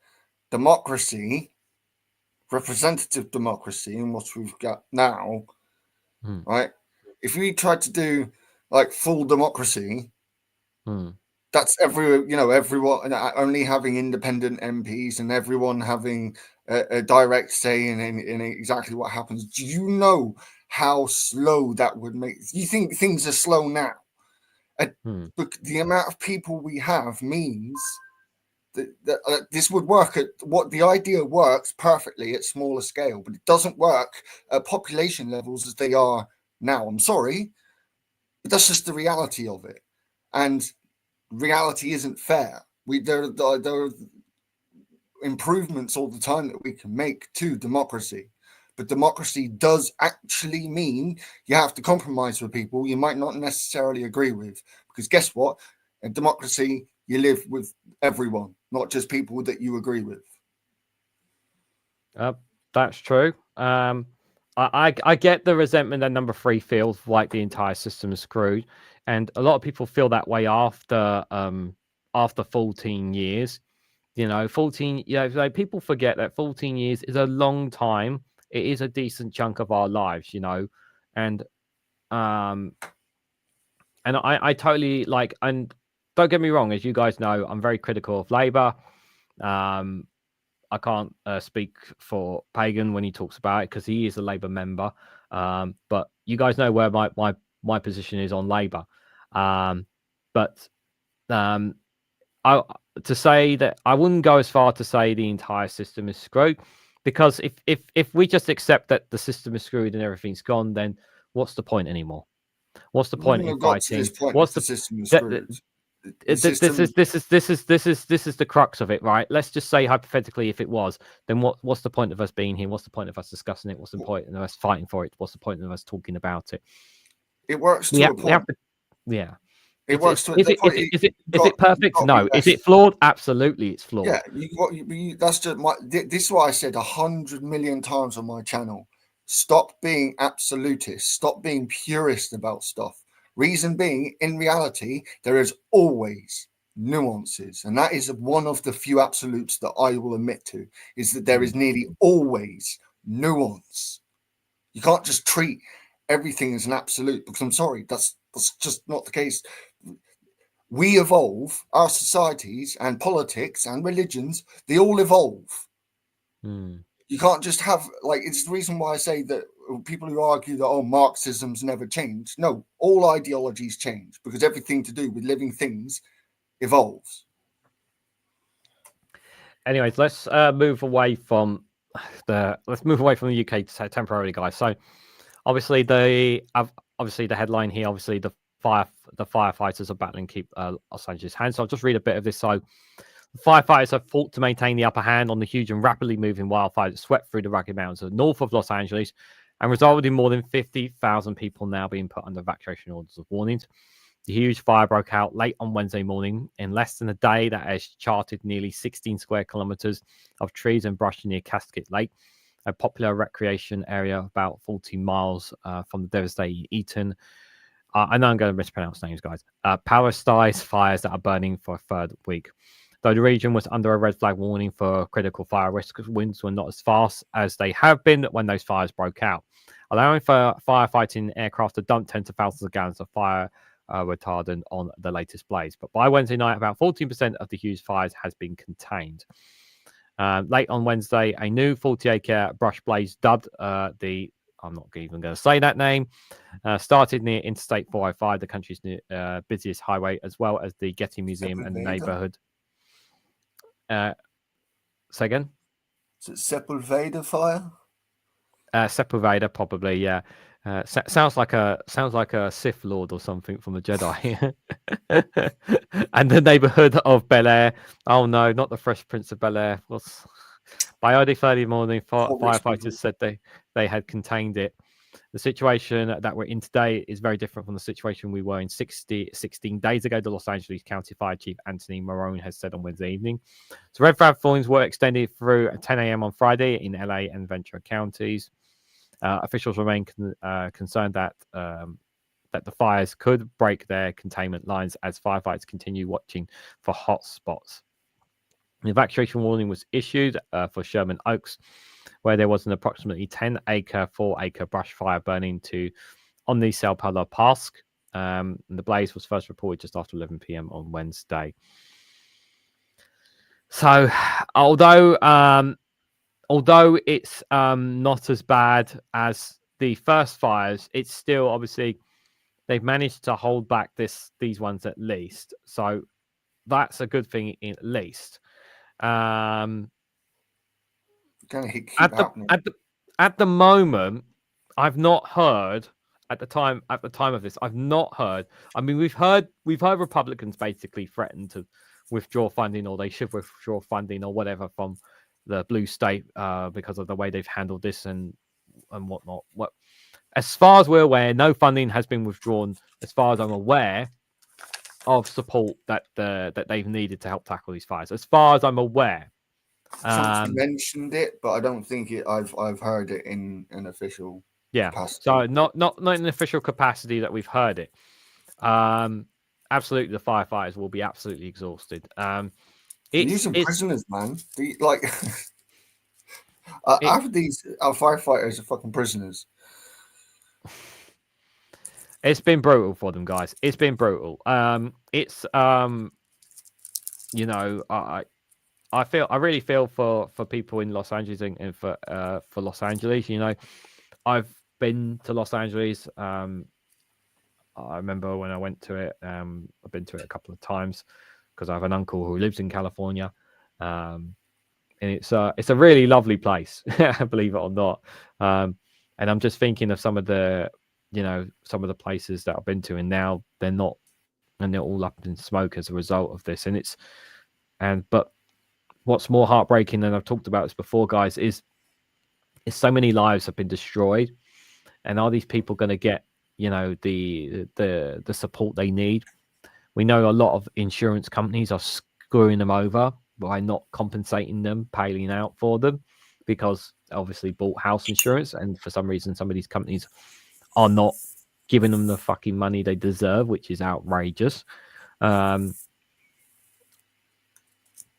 democracy, representative democracy, and what we've got now, right? If we tried to do like full democracy, that's everyone only having independent MPs and everyone having a direct say in exactly what happens. Do you know how slow that would make? You think things are slow now? But the amount of people we have means that this would work what the idea works perfectly at smaller scale, but it doesn't work at population levels as they are now. I'm sorry, but that's just the reality of it. And reality isn't fair. There are improvements all the time that we can make to democracy. But democracy does actually mean you have to compromise with people you might not necessarily agree with. Because guess what? In democracy, you live with everyone, not just people that you agree with. That's true. I get the resentment that number 3 feels like the entire system is screwed. And a lot of people feel that way after after 14 years. 14. People forget that 14 years is a long time. It is a decent chunk of our lives, and I totally and don't get me wrong, as you guys know, I'm very critical of Labour. I can't speak for Pagan when he talks about it because he is a Labour member. But you guys know where my position is on Labour. But to say that I wouldn't go as far to say the entire system is screwed, because if we just accept that the system is screwed and everything's gone, then what's the point anymore? What's the point in fighting? What's the system is screwed? This is the crux of it, right? Let's just say hypothetically, if it was, then what's the point of us being here? What's the point of us discussing it? What's the point of us fighting for it? What's the point of us talking about it? It works to a point. Yeah. It works to is it perfect? No. Is it flawed? Absolutely, it's flawed. Yeah, that's just this is what I said 100 million times on my channel. Stop being absolutist. Stop being purist about stuff. Reason being, in reality, there is always nuances, and that is one of the few absolutes that I will admit to, is that there is nearly always nuance. You can't just treat everything as an absolute, because I'm sorry, that's just not the case. We evolve, our societies and politics and religions, they all evolve. You can't just have, it's the reason why I say that people who argue that, Marxism's never changed. No, all ideologies change because everything to do with living things evolves. Anyways, let's move away from the UK temporarily, guys. So obviously the headline here, obviously the firefighters are battling keep Los Angeles hands. So I'll just read a bit of this. So the firefighters have fought to maintain the upper hand on the huge and rapidly moving wildfire that swept through the rugged mountains north of Los Angeles and resulted in more than 50,000 people now being put under evacuation orders of warnings. The huge fire broke out late on Wednesday morning. In less than a day, that has charted nearly 16 square kilometers of trees and brush near Cascade Lake, a popular recreation area about 40 miles from the devastating Eaton. I know I'm going to mispronounce names, guys. Palestine fires that are burning for a third week. Though the region was under a red flag warning for critical fire risk, winds were not as fast as they have been when those fires broke out, allowing for firefighting aircraft to dump tens of thousands of gallons of fire retardant on the latest blaze. But by Wednesday night, about 14% of the huge fires has been contained. Late on Wednesday, a new 40-acre brush blaze dubbed I'm not even going to say that name, started near Interstate 405, the country's busiest highway, as well as the Getty Museum and the neighborhood. Say again? Is it Sepulveda fire? Sepulveda, probably, yeah. Sounds like a Sith Lord or something from the Jedi. And the neighborhood of Bel Air. Oh no, not the Fresh Prince of Bel Air. By early Friday morning, firefighters said they had contained it. The situation that we're in today is very different from the situation we were in 16 days ago, the Los Angeles County Fire Chief Anthony Marone has said on Wednesday evening. So red flag warnings were extended through 10 a.m. on Friday in LA and Ventura counties. Officials remain concerned that the fires could break their containment lines as firefighters continue watching for hot spots. An evacuation warning was issued for Sherman Oaks, where there was an approximately 10-acre, 4-acre brush fire burning on the Sao Paulo Pass. And the blaze was first reported just after 11 p.m. on Wednesday. So, although it's not as bad as the first fires, it's still obviously they've managed to hold back these ones at least. So that's a good thing at least. At the moment, I've not heard at the time of this. I've not heard. I mean, we've heard Republicans basically threaten to withdraw funding, or they should withdraw funding, or whatever from the blue state because of the way they've handled this and whatnot. As far as we're aware, no funding has been withdrawn. As far as I'm aware, of support that they've needed to help tackle these fires. As far as I'm aware. Somebody mentioned it, but I don't think I've heard it in an official capacity. So not in an official capacity that we've heard it. absolutely, the firefighters will be absolutely exhausted. Using prisoners, man. Half of these firefighters are fucking prisoners. It's been brutal for them, guys. It's been brutal. It's you know, I really feel for people in Los Angeles and for Los Angeles. You know, I've been to Los Angeles. I remember when I went to it. I've been to it a couple of times because I have an uncle who lives in California, and it's a really lovely place, believe it or not. And I'm just thinking of some of the places that I've been to, and now they're not, and they're all up in smoke as a result of this. But what's more heartbreaking, and I've talked about this before, guys, is so many lives have been destroyed, and are these people going to get the support they need? We know a lot of insurance companies are screwing them over by not compensating them, paying out for them, because obviously bought house insurance, and for some reason some of these companies are not giving them the fucking money they deserve, which is outrageous.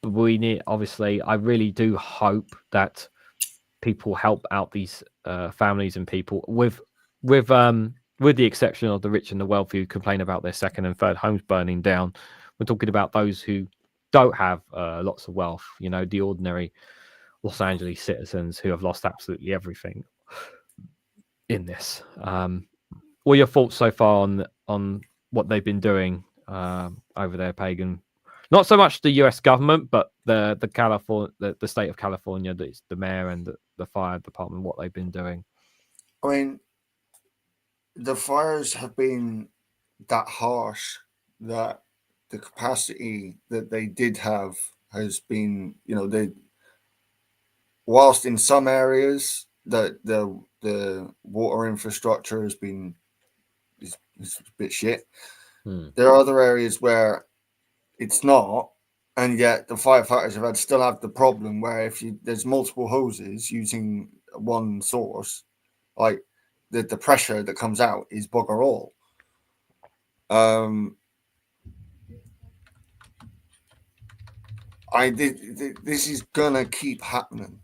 We need, obviously, I really do hope that people help out these families and people with the exception of the rich and the wealthy who complain about their second and third homes burning down. We're talking about those who don't have lots of wealth, the ordinary Los Angeles citizens who have lost absolutely everything in this. What are your thoughts so far on what they've been doing over there, Pagan? Not so much the U.S. government, but the state of California, the mayor and the fire department, what they've been doing. I mean, the fires have been that harsh that the capacity that they did have has been, whilst in some areas that the water infrastructure has been is a bit shit. There are other areas where it's not, and yet the firefighters still have the problem where there's multiple hoses using one source, like the pressure that comes out is bugger all. This is gonna keep happening.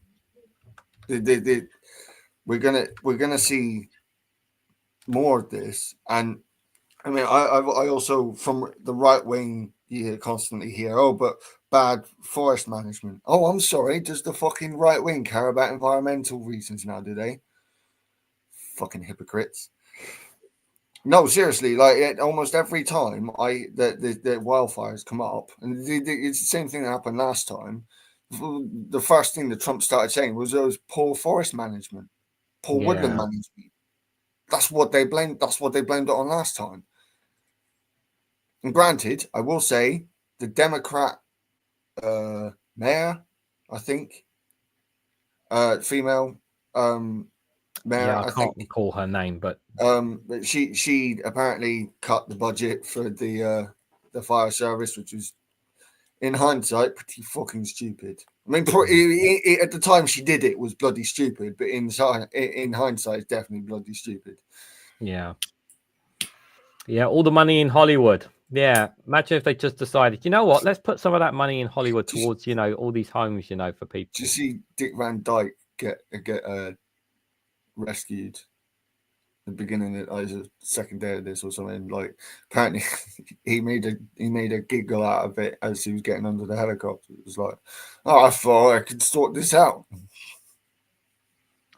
We're gonna see more of this, and I mean, I also, from the right wing, you constantly hear, oh, but bad forest management. Oh, I'm sorry. Does the fucking right wing care about environmental reasons now? Do they? Fucking hypocrites. No, seriously. Like almost every time the wildfires come up, and it's the same thing that happened last time. The first thing that Trump started saying was poor forest management, poor woodland management. That's what they blamed. That's what they blamed it on last time. And granted, I will say the Democrat mayor, I think, female mayor. Yeah, I can't recall her name, but she apparently cut the budget for the fire service, which was, in hindsight, pretty fucking stupid. I mean, at the time she did it was bloody stupid, but in hindsight, it's definitely bloody stupid. Yeah, all the money in Hollywood. Yeah, imagine if they just decided, you know what, let's put some of that money in Hollywood towards, all these homes, for people. Did you see Dick Van Dyke get rescued? The beginning of the second day of this or something, like apparently he made a giggle out of it as he was getting under the helicopter. It was like, oh, I thought I could sort this out.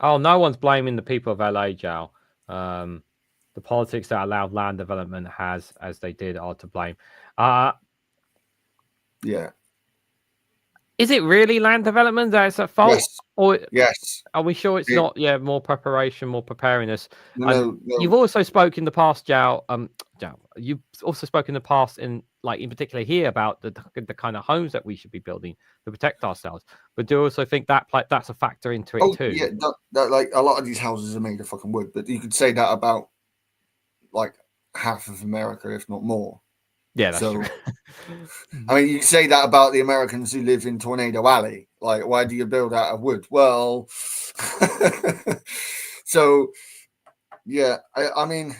Oh, no one's blaming the people of LA, Joe. The politics that allowed land development as they did are to blame. Yeah. Is it really land development that is at fault? Yes. Or yes. Are we sure it's not? Yeah, more preparation, more preparedness. No. You've also spoken in the past, Joe. You've also spoken in the past, in particular here, about the kind of homes that we should be building to protect ourselves. But do you also think that that's a factor into it too? Yeah, that like a lot of these houses are made of fucking wood, but you could say that about like half of America, if not more. Yeah, that's true. I mean, you can say that about the Americans who live in Tornado Alley. Like, why do you build out of wood? Well, so yeah, I mean,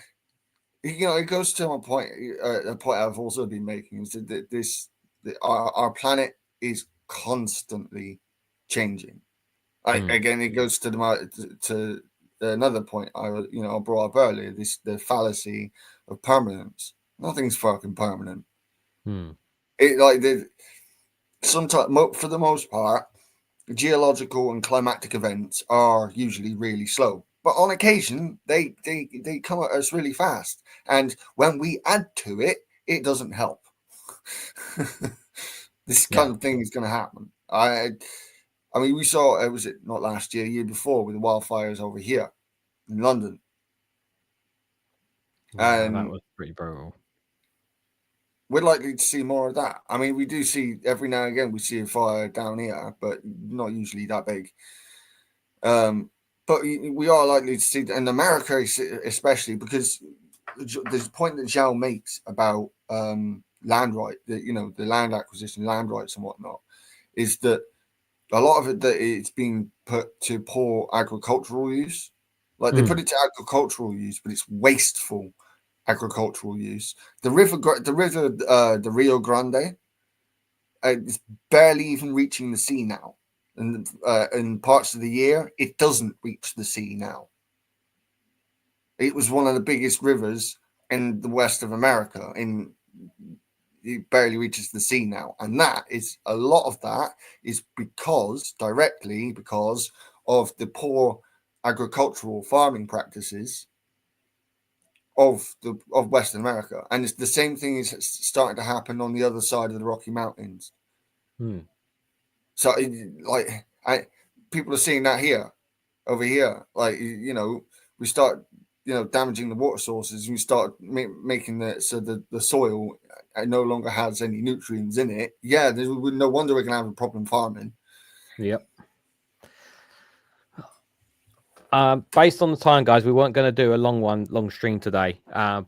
it goes to a point I've also been making is that our planet is constantly changing. Again, it goes to another point I brought up earlier. The fallacy of permanence. Nothing's fucking permanent. Sometimes, for the most part, geological and climatic events are usually really slow, but on occasion they come at us really fast, and when we add to it, it doesn't help. This kind of thing is going to happen. I mean, we saw was it not last year before with the wildfires over here in London, and that was pretty brutal. We're likely to see more of that. I mean, we do see every now and again we see a fire down here, but not usually that big. But we are likely to see, in America especially, because there's a point that Zhao makes about land right, the land acquisition, land rights and whatnot, is that a lot of it that it's being put to poor agricultural use. Like they put it to agricultural use, but it's wasteful agricultural use. The Rio Grande, is barely even reaching the sea now. And in parts of the year, it doesn't reach the sea now. It was one of the biggest rivers in the west of America. It barely reaches the sea now. And a lot of that is directly because of the poor agricultural farming practices of Western America. And it's the same thing is starting to happen on the other side of the Rocky Mountains. So people are seeing that over here. Like, we start, damaging the water sources, and we start making the soil no longer has any nutrients in it. Yeah, no wonder we're going to have a problem farming. Yep. Based on the time, guys, we weren't going to do a long stream today.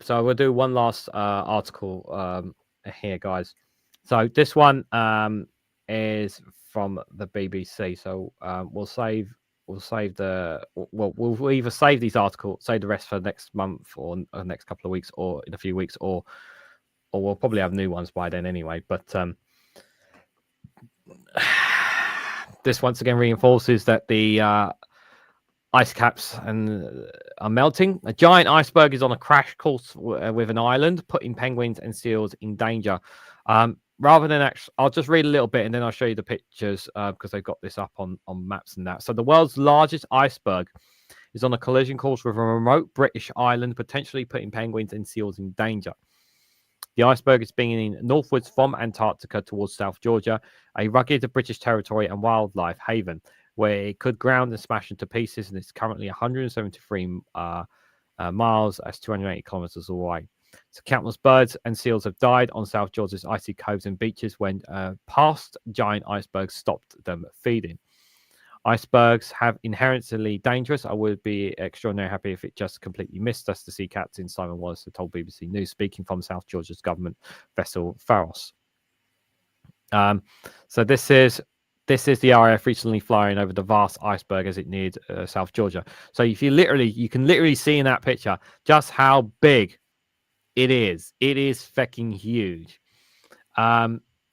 So we'll do one last article here, guys. So this one is from the BBC. So we'll either save these articles, save the rest for next month or next couple of weeks, or in a few weeks, or we'll probably have new ones by then anyway. But this once again reinforces that the ice caps are melting. A giant iceberg is on a crash course with an island, putting penguins and seals in danger. Rather than I'll just read a little bit and then I'll show you the pictures because they've got this up on maps and that. So the world's largest iceberg is on a collision course with a remote British island, potentially putting penguins and seals in danger. The iceberg is being northwards from Antarctica towards South Georgia, a rugged British territory and wildlife haven, where it could ground and smash into pieces, and it's currently 173 miles, that's 280 kilometers away. So countless birds and seals have died on South Georgia's icy coves and beaches when past giant icebergs stopped them feeding. Icebergs have inherently dangerous. I would be extraordinarily happy if it just completely missed us, the sea captain Simon Wallace told BBC News, speaking from South Georgia's government vessel Pharos. So this is the RAF recently flying over the vast iceberg as it neared South Georgia. So if you can literally see in that picture just how big it is. It is fucking huge.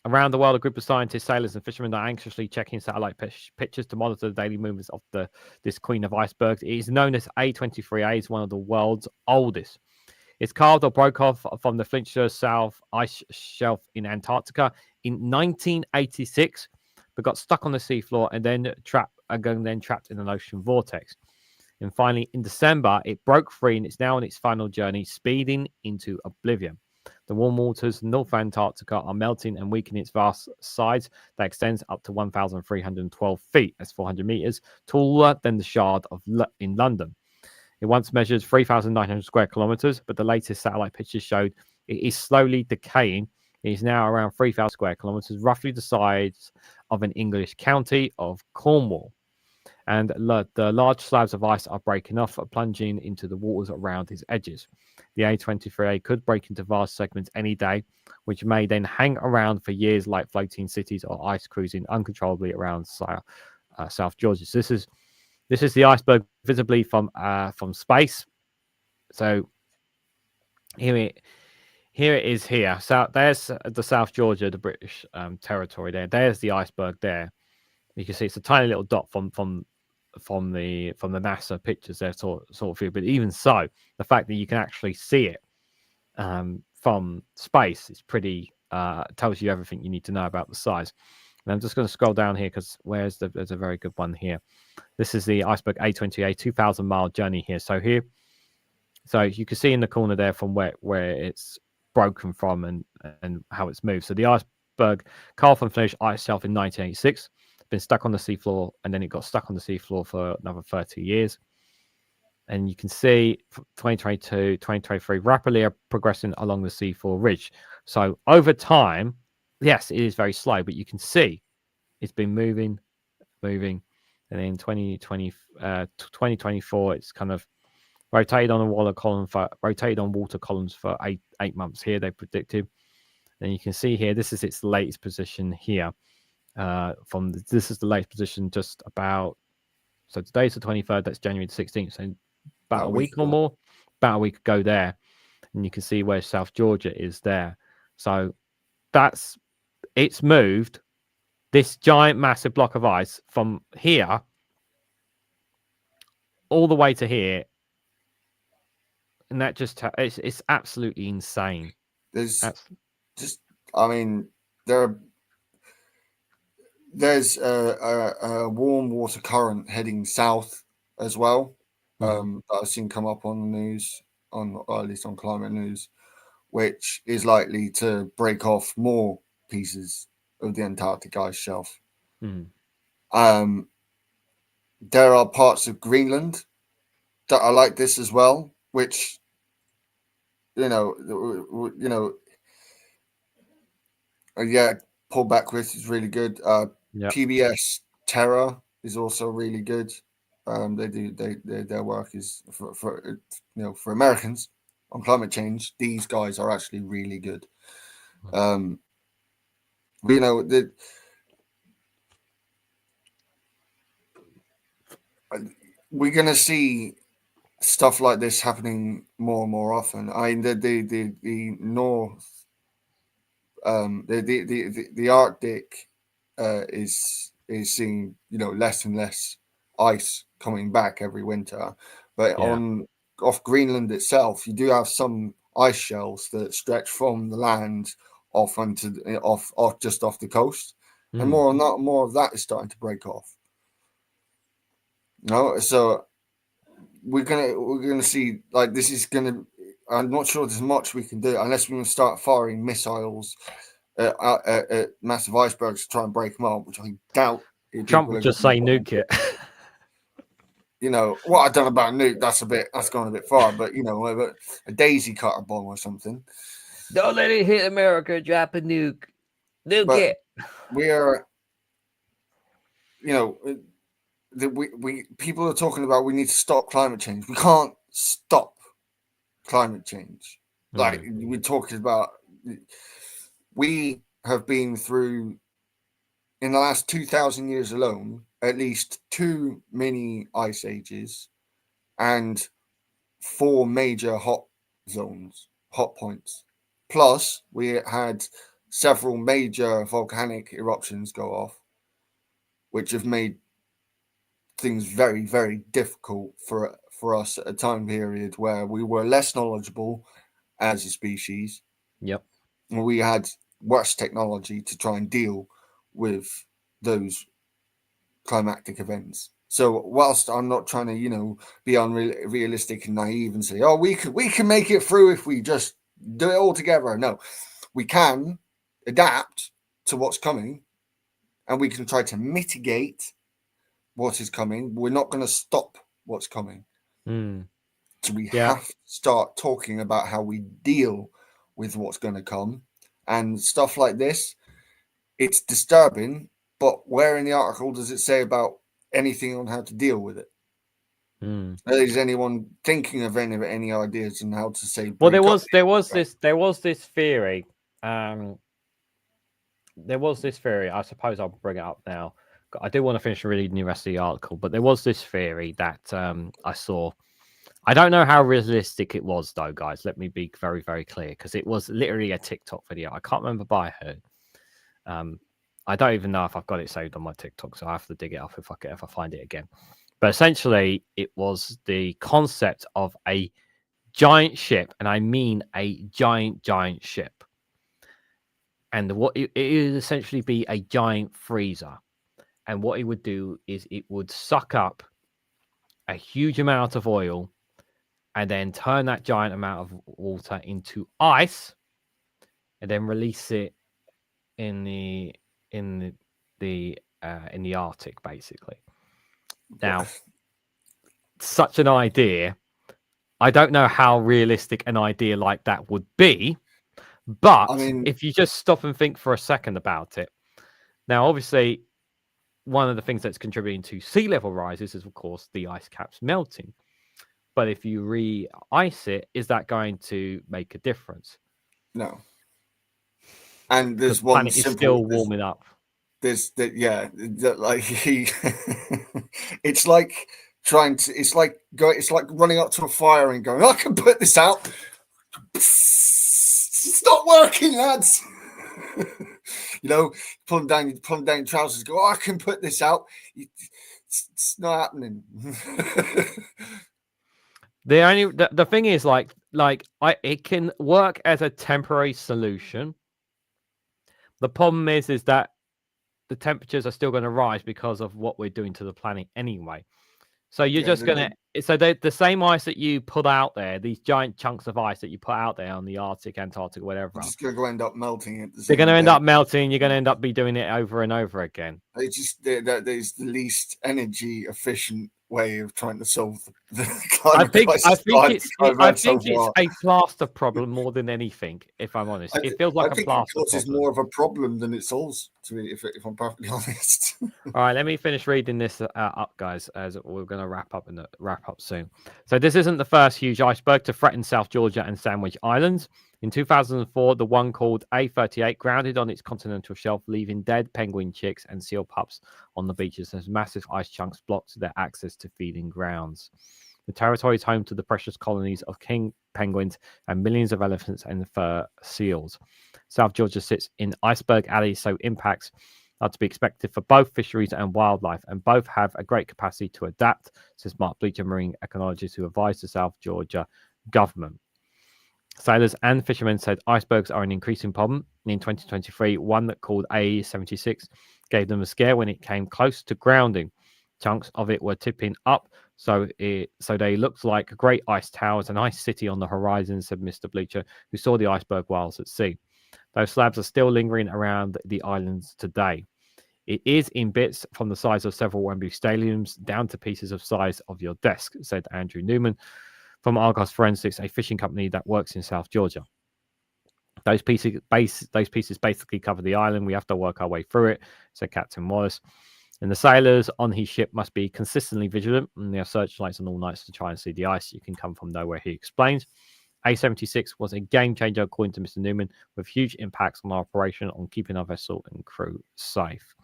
Around the world, a group of scientists, sailors, and fishermen are anxiously checking satellite pictures to monitor the daily movements of this queen of icebergs. It is known as A23A. It's one of the world's oldest. It's carved or broke off from the Flintshire South ice shelf in Antarctica in 1986, but got stuck on the seafloor and then trapped in an ocean vortex. And finally, in December, it broke free and it's now on its final journey, speeding into oblivion. The warm waters of North Antarctica are melting and weakening its vast sides that extends up to 1,312 feet. That's 400 meters, taller than the Shard in London. It once measured 3,900 square kilometers, but the latest satellite pictures showed it is slowly decaying. It is now around 3,000 square kilometers, roughly the size of an English county of Cornwall. And the large slabs of ice are breaking off, plunging into the waters around its edges. The A23A could break into vast segments any day, which may then hang around for years like floating cities or ice cruising uncontrollably around South Georgia. So this is the iceberg visibly from space. So here it is here. So there's the South Georgia, the British territory there. There's the iceberg there. You can see it's a tiny little dot from the NASA pictures there, sort of view. But even so, the fact that you can actually see it from space is pretty tells you everything you need to know about the size. And I'm just going to scroll down here because there's a very good one here. This is the iceberg A28 2,000-mile journey here. So you can see in the corner there from where it's broken from and how it's moved. So the iceberg Carlton finished ice shelf in 1986. Been stuck on the seafloor, and then it got stuck on the seafloor for another 30 years. And you can see 2022, 2023 rapidly progressing along the seafloor ridge. So over time, yes, it is very slow, but you can see it's been moving. And in 2024, it's kind of rotated on water columns for eight months here, they predicted. And you can see here, this is its latest position here. This is the latest position just about, so today's the 23rd, that's January the 16th, so about a week or more, about a week ago there. And you can see where South Georgia is there. So it's moved this giant massive block of ice from here all the way to here. And that it's absolutely insane. There's there's a warm water current heading south as well, that I've seen come up on the news, or at least on climate news, which is likely to break off more pieces of the Antarctic ice shelf. There are parts of Greenland that are like this as well, which pull back with is really good. PBS Terra is also really good. Their work is for Americans on climate change. These guys are actually really good. We're gonna see stuff like this happening more and more often. I mean, the north, the Arctic is seeing less and less ice coming back every winter, but off Greenland itself, you do have some ice shelves that stretch from the land off just off the coast, and more of that is starting to break off. So we're gonna see, like, this is gonna. I'm not sure there's much we can do unless we can start firing missiles at massive icebergs to try and break them up, which I doubt. Trump would just say nuke it. What I don't know about nuke, that's gone a bit far, but a daisy cutter bomb or something. Don't let it hit America. Drop a nuke. Nuke it. We are, people are talking about we need to stop climate change. We can't stop climate change. Like we're talking about, we have been through, in the last 2,000 years alone, at least 2 mini ice ages and 4 major hot points. Plus, we had several major volcanic eruptions go off, which have made things very, very difficult for us at a time period where we were less knowledgeable as a species. Yep. And we had worse technology to try and deal with those climatic events. So whilst I'm not trying to, be unrealistic and naive and say, oh, we can make it through if we just do it all together. No, we can adapt to what's coming, and we can try to mitigate what is coming. We're not going to stop what's coming. So we have to start talking about how we deal with what's going to come, and stuff like this. It's disturbing, but where in the article does it say about anything on how to deal with it? Is anyone thinking of any ideas on how to say? Well, there was this theory. There was this theory. I suppose I'll bring it up now. I do want to finish reading the rest of the article, but there was this theory that I saw I don't know how realistic it was, though, guys. Let me be very, very clear, because it was literally a TikTok video. I can't remember by who. I don't even know if I've got it saved on my TikTok, so I have to dig it up if I find it again. But essentially, it was the concept of a giant ship, and I mean a giant ship. And what it would essentially be a giant freezer. And what it would do is it would suck up a huge amount of oil and then turn that giant amount of water into ice and then release it in the Arctic, basically. Now, such an idea, I don't know how realistic an idea like that would be, but I mean, if you just stop and think for a second about it, now obviously one of the things that's contributing to sea level rises is, of course, the ice caps melting. But if you re-ice it, is that going to make a difference? No. And there's one simple. It's still warming up. It's like it's like running up to a fire and going, I can put this out. It's not working, lads. Pulling down your trousers, go, I can put this out. It's not happening. The thing is, it can work as a temporary solution. The problem is that the temperatures are still going to rise because of what we're doing to the planet anyway. So you're just going to... So the same ice that you put out there, these giant chunks of ice that you put out there on the Arctic, Antarctic, whatever... It's just going to end up melting. They're going to end up melting. You're going to end up doing it over and over again. It's just there's the least energy efficient way of trying to solve the climate crisis. I think it's a plaster problem more than anything, if I'm honest. It feels like a plaster problem. It's more of a problem than it solves, if I'm perfectly honest. All right, let me finish reading this up, guys, as we're going to wrap up soon. So this isn't the first huge iceberg to threaten South Georgia and Sandwich Islands. In 2004, the one called A38 grounded on its continental shelf, leaving dead penguin chicks and seal pups on the beaches as massive ice chunks blocked their access to feeding grounds. The territory is home to the precious colonies of king penguins and millions of elephants and fur seals. South Georgia sits in Iceberg Alley, so impacts are to be expected for both fisheries and wildlife, and both have a great capacity to adapt, says Mark Bleacher, marine ecologist who advised the South Georgia government. Sailors and fishermen said icebergs are an increasing problem. In 2023, one that called A76 gave them a scare when it came close to grounding. Chunks of it were tipping up, so they looked like great ice towers, an ice city on the horizon, said Mr. Bleacher, who saw the iceberg whilst at sea. Those slabs are still lingering around the islands today. It is in bits from the size of several Wembley stadiums down to pieces of size of your desk, said Andrew Newman from Argos Forensics, a fishing company that works in South Georgia. Those pieces basically cover the island. We have to work our way through it, said Captain Wallace. And the sailors on his ship must be consistently vigilant, and they have searchlights on all nights to try and see the ice. You can come from nowhere, he explains. A76 was a game changer, according to Mr. Newman, with huge impacts on our operation on keeping our vessel and crew safe.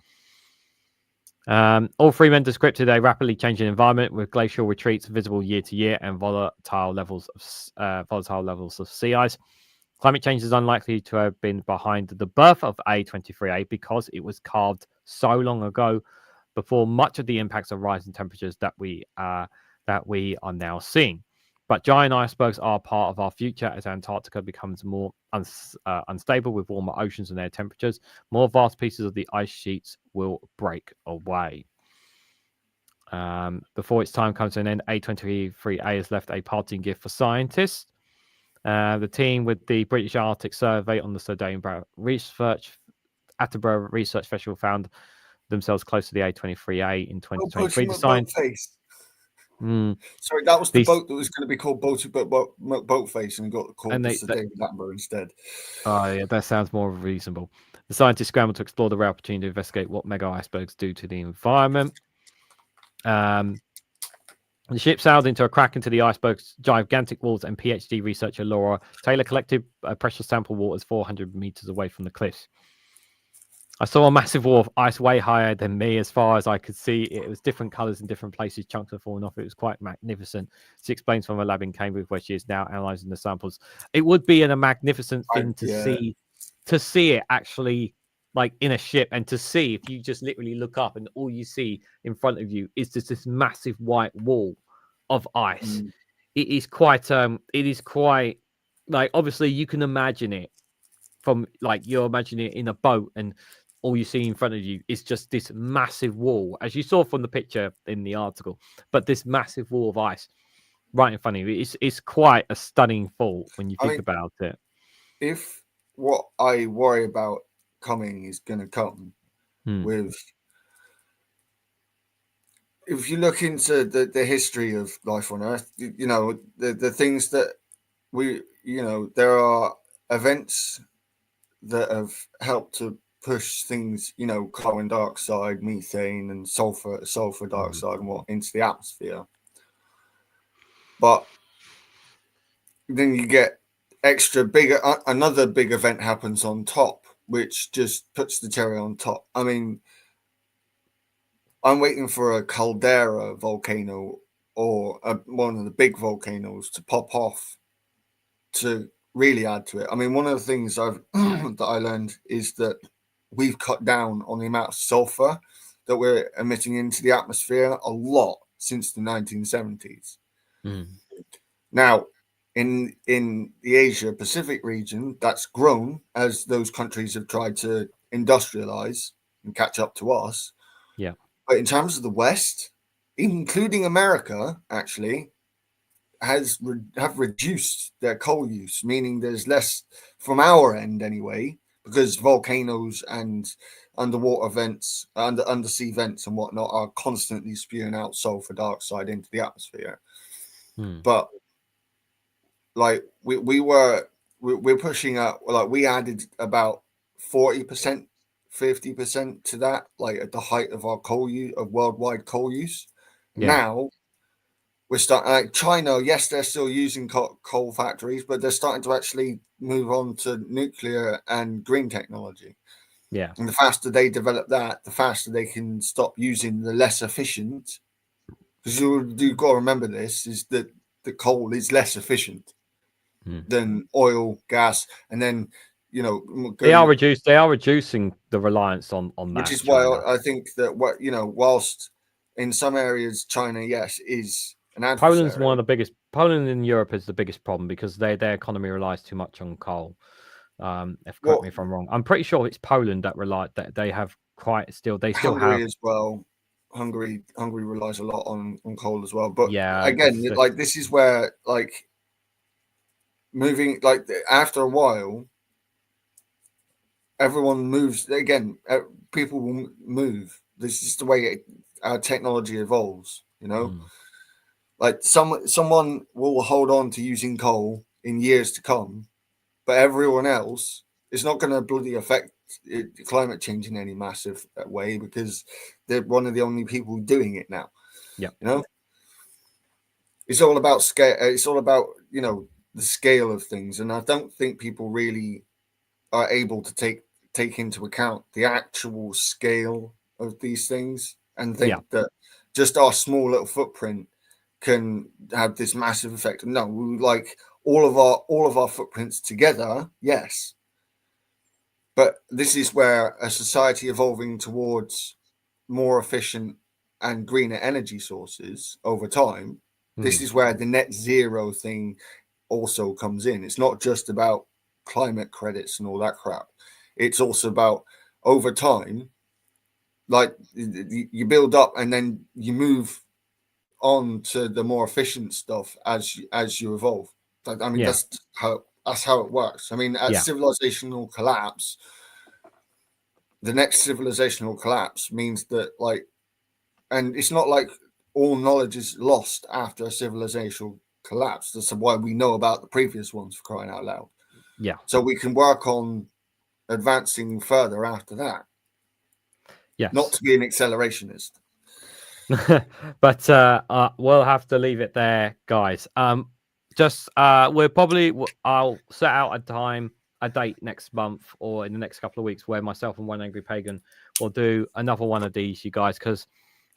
All three men described a rapidly changing environment with glacial retreats visible year to year and volatile levels of sea ice. Climate change is unlikely to have been behind the birth of A23A because it was carved so long ago, before much of the impacts of rising temperatures that we are now seeing. But giant icebergs are part of our future as Antarctica becomes more unstable with warmer oceans and air temperatures. More vast pieces of the ice sheets will break away. Before its time comes to an end, A23A has left a parting gift for scientists. The team with the British Arctic Survey on the Attenborough Research Festival found themselves close to the A23A in 2023. Sorry, that was the boat that was going to be called Boat Face and got called Sir David Attenborough instead. Oh, yeah, that sounds more reasonable. The scientists scrambled to explore the rare opportunity to investigate what mega icebergs do to the environment. The ship sailed into a crack into the iceberg's gigantic walls, and PhD researcher Laura Taylor collected pressure sample waters 400 meters away from the cliffs. I saw a massive wall of ice way higher than me as far as I could see. It was different colors in different places. Chunks were falling off. It was quite magnificent. She explains from a lab in Cambridge where she is now analyzing the samples. It would be a magnificent thing to see it actually like in a ship, and to see if you just literally look up and all you see in front of you is just this massive white wall of ice. It is quite like, obviously you can imagine it from like, you're imagining it in a boat, and all you see in front of you is just this massive wall, as you saw from the picture in the article, but this massive wall of ice right in front of you. It's quite a stunning thought when you think about it. If what I worry about coming is going to come with, if you look into the history of life on Earth, you know, the things that there are events that have helped to push things, you know, carbon dioxide, methane, and sulfur dioxide and what into the atmosphere. But then you get another big event happens on top, which just puts the cherry on top. I mean, I'm waiting for a caldera volcano or one of the big volcanoes to pop off to really add to it. I mean, one of the things that I learned is that we've cut down on the amount of sulfur that we're emitting into the atmosphere a lot since the 1970s. Now, in the Asia Pacific region, that's grown as those countries have tried to industrialize and catch up to us. Yeah. But in terms of the West, including America, actually, have reduced their coal use, meaning there's less from our end anyway, because volcanoes and underwater vents, undersea vents and whatnot are constantly spewing out sulfur dioxide into the atmosphere. But like we're pushing up, like we added about 40%, 50% to that, like at the height of our coal use, of worldwide coal use. Now we're starting, like China, yes, they're still using coal factories, but they're starting to actually move on to nuclear and green technology. Yeah. And the faster they develop that, the faster they can stop using the less efficient. Because you've got to remember this, is that the coal is less efficient than oil, gas, and then, you know, they are reducing the reliance on that. Which is why I think that whilst in some areas China, yes, is an adversary. Poland's one of the biggest. Poland in Europe is the biggest problem because their economy relies too much on coal. Correct me if I'm wrong. I'm pretty sure it's Poland that they have quite still. They still Hungary have as well. Hungary relies a lot on coal as well. But yeah, again, like this is where like moving, like after a while, everyone moves again. People will move. This is the way our technology evolves. You know, like someone will hold on to using coal in years to come, but everyone else is not going to bloody affect climate change in any massive way because they're one of the only people doing it now. Yeah, you know, it's all about scale. It's all about, you know, the scale of things, and I don't think people really are able to take into account the actual scale of these things and think that just our small little footprint can have this massive effect. No, like all of our footprints together, yes. But this is where a society evolving towards more efficient and greener energy sources over time, this is where the net zero thing also comes in. It's not just about climate credits and all that crap. It's also about over time, like you build up and then you move on to the more efficient stuff as you evolve. I mean, that's how it works. I mean, at civilizational collapse, the next civilizational collapse means that, like, and it's not like all knowledge is lost after a civilizational collapse. That's why we know about the previous ones, for crying out loud. Yeah. So we can work on advancing further after that. Yes. Not to be an accelerationist. But we'll have to leave it there, guys. I'll set out a time a date next month or in the next couple of weeks where myself and One Angry Pagan will do another one of these, you guys, because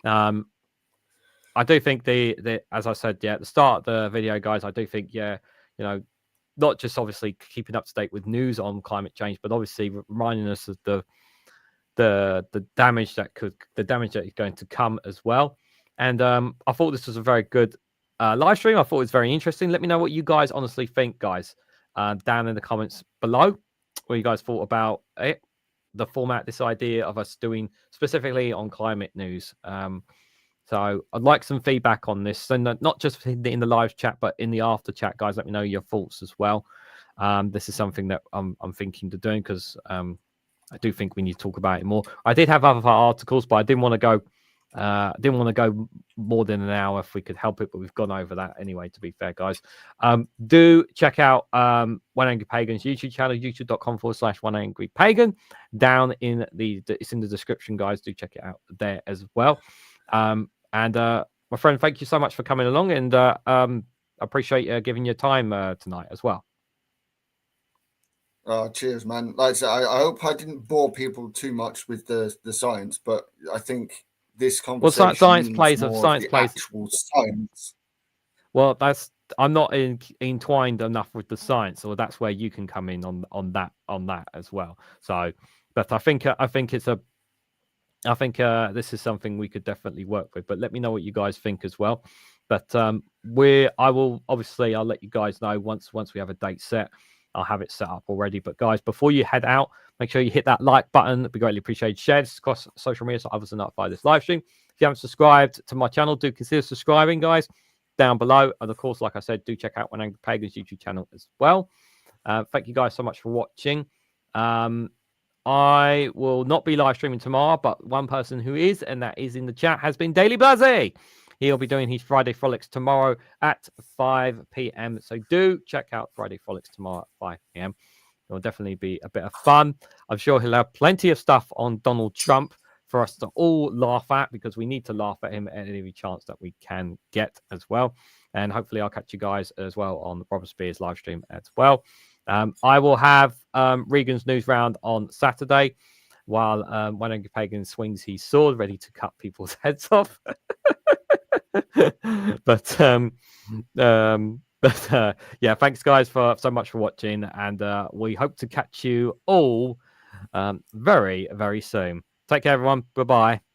I do think the as I said, at the start of the video, guys, I do think, not just obviously keeping up to date with news on climate change, but obviously reminding us of the damage that is going to come as well. And I thought this was a very good live stream. I thought it was very interesting. Let me know what you guys honestly think, guys, down in the comments below. What you guys thought about it, the format, this idea of us doing specifically on climate news. So I'd like some feedback on this, and not just in the live chat, but in the after chat, guys. Let me know your thoughts as well. This is something that I'm thinking to doing because I do think we need to talk about it more. I did have other articles, but I didn't want to go. Didn't want to go more than an hour if we could help it, but we've gone over that anyway. To be fair, guys, do check out One Angry Pagan's YouTube channel, youtube.com/One Angry Pagan. Down in it's in the description, guys. Do check it out there as well. And my friend, thank you so much for coming along, and I appreciate giving your time tonight as well. Cheers, man. Like I said, I hope I didn't bore people too much with the science, but I think this conversation science plays actual science. Well, I'm not entwined enough with the science, or that's where you can come in on that as well. So, but I think this is something we could definitely work with, but let me know what you guys think as well. But I'll let you guys know once we have a date set. I'll have it set up already. But guys, before you head out, make sure you hit that like button. It'd be greatly appreciated. Share this across social media so others are notified of this live stream. If you haven't subscribed to my channel, do consider subscribing, guys, down below. And of course, like I said, do check out One Angry Pagan's YouTube channel as well. Thank you guys so much for watching. I will not be live streaming tomorrow, but one person who is, and that is in the chat, has been Daily Blazzy. He'll be doing his Friday Frolics tomorrow at 5 p.m. So do check out Friday Frolics tomorrow at 5 p.m. It'll definitely be a bit of fun. I'm sure he'll have plenty of stuff on Donald Trump for us to all laugh at, because we need to laugh at him at any chance that we can get as well. And hopefully I'll catch you guys as well on the Robert Spears live stream as well. I will have Regan's news round on Saturday while One Angry Pagan swings his sword ready to cut people's heads off. But yeah, thanks guys so much for watching, and we hope to catch you all very, very soon. Take care, everyone. Bye-bye.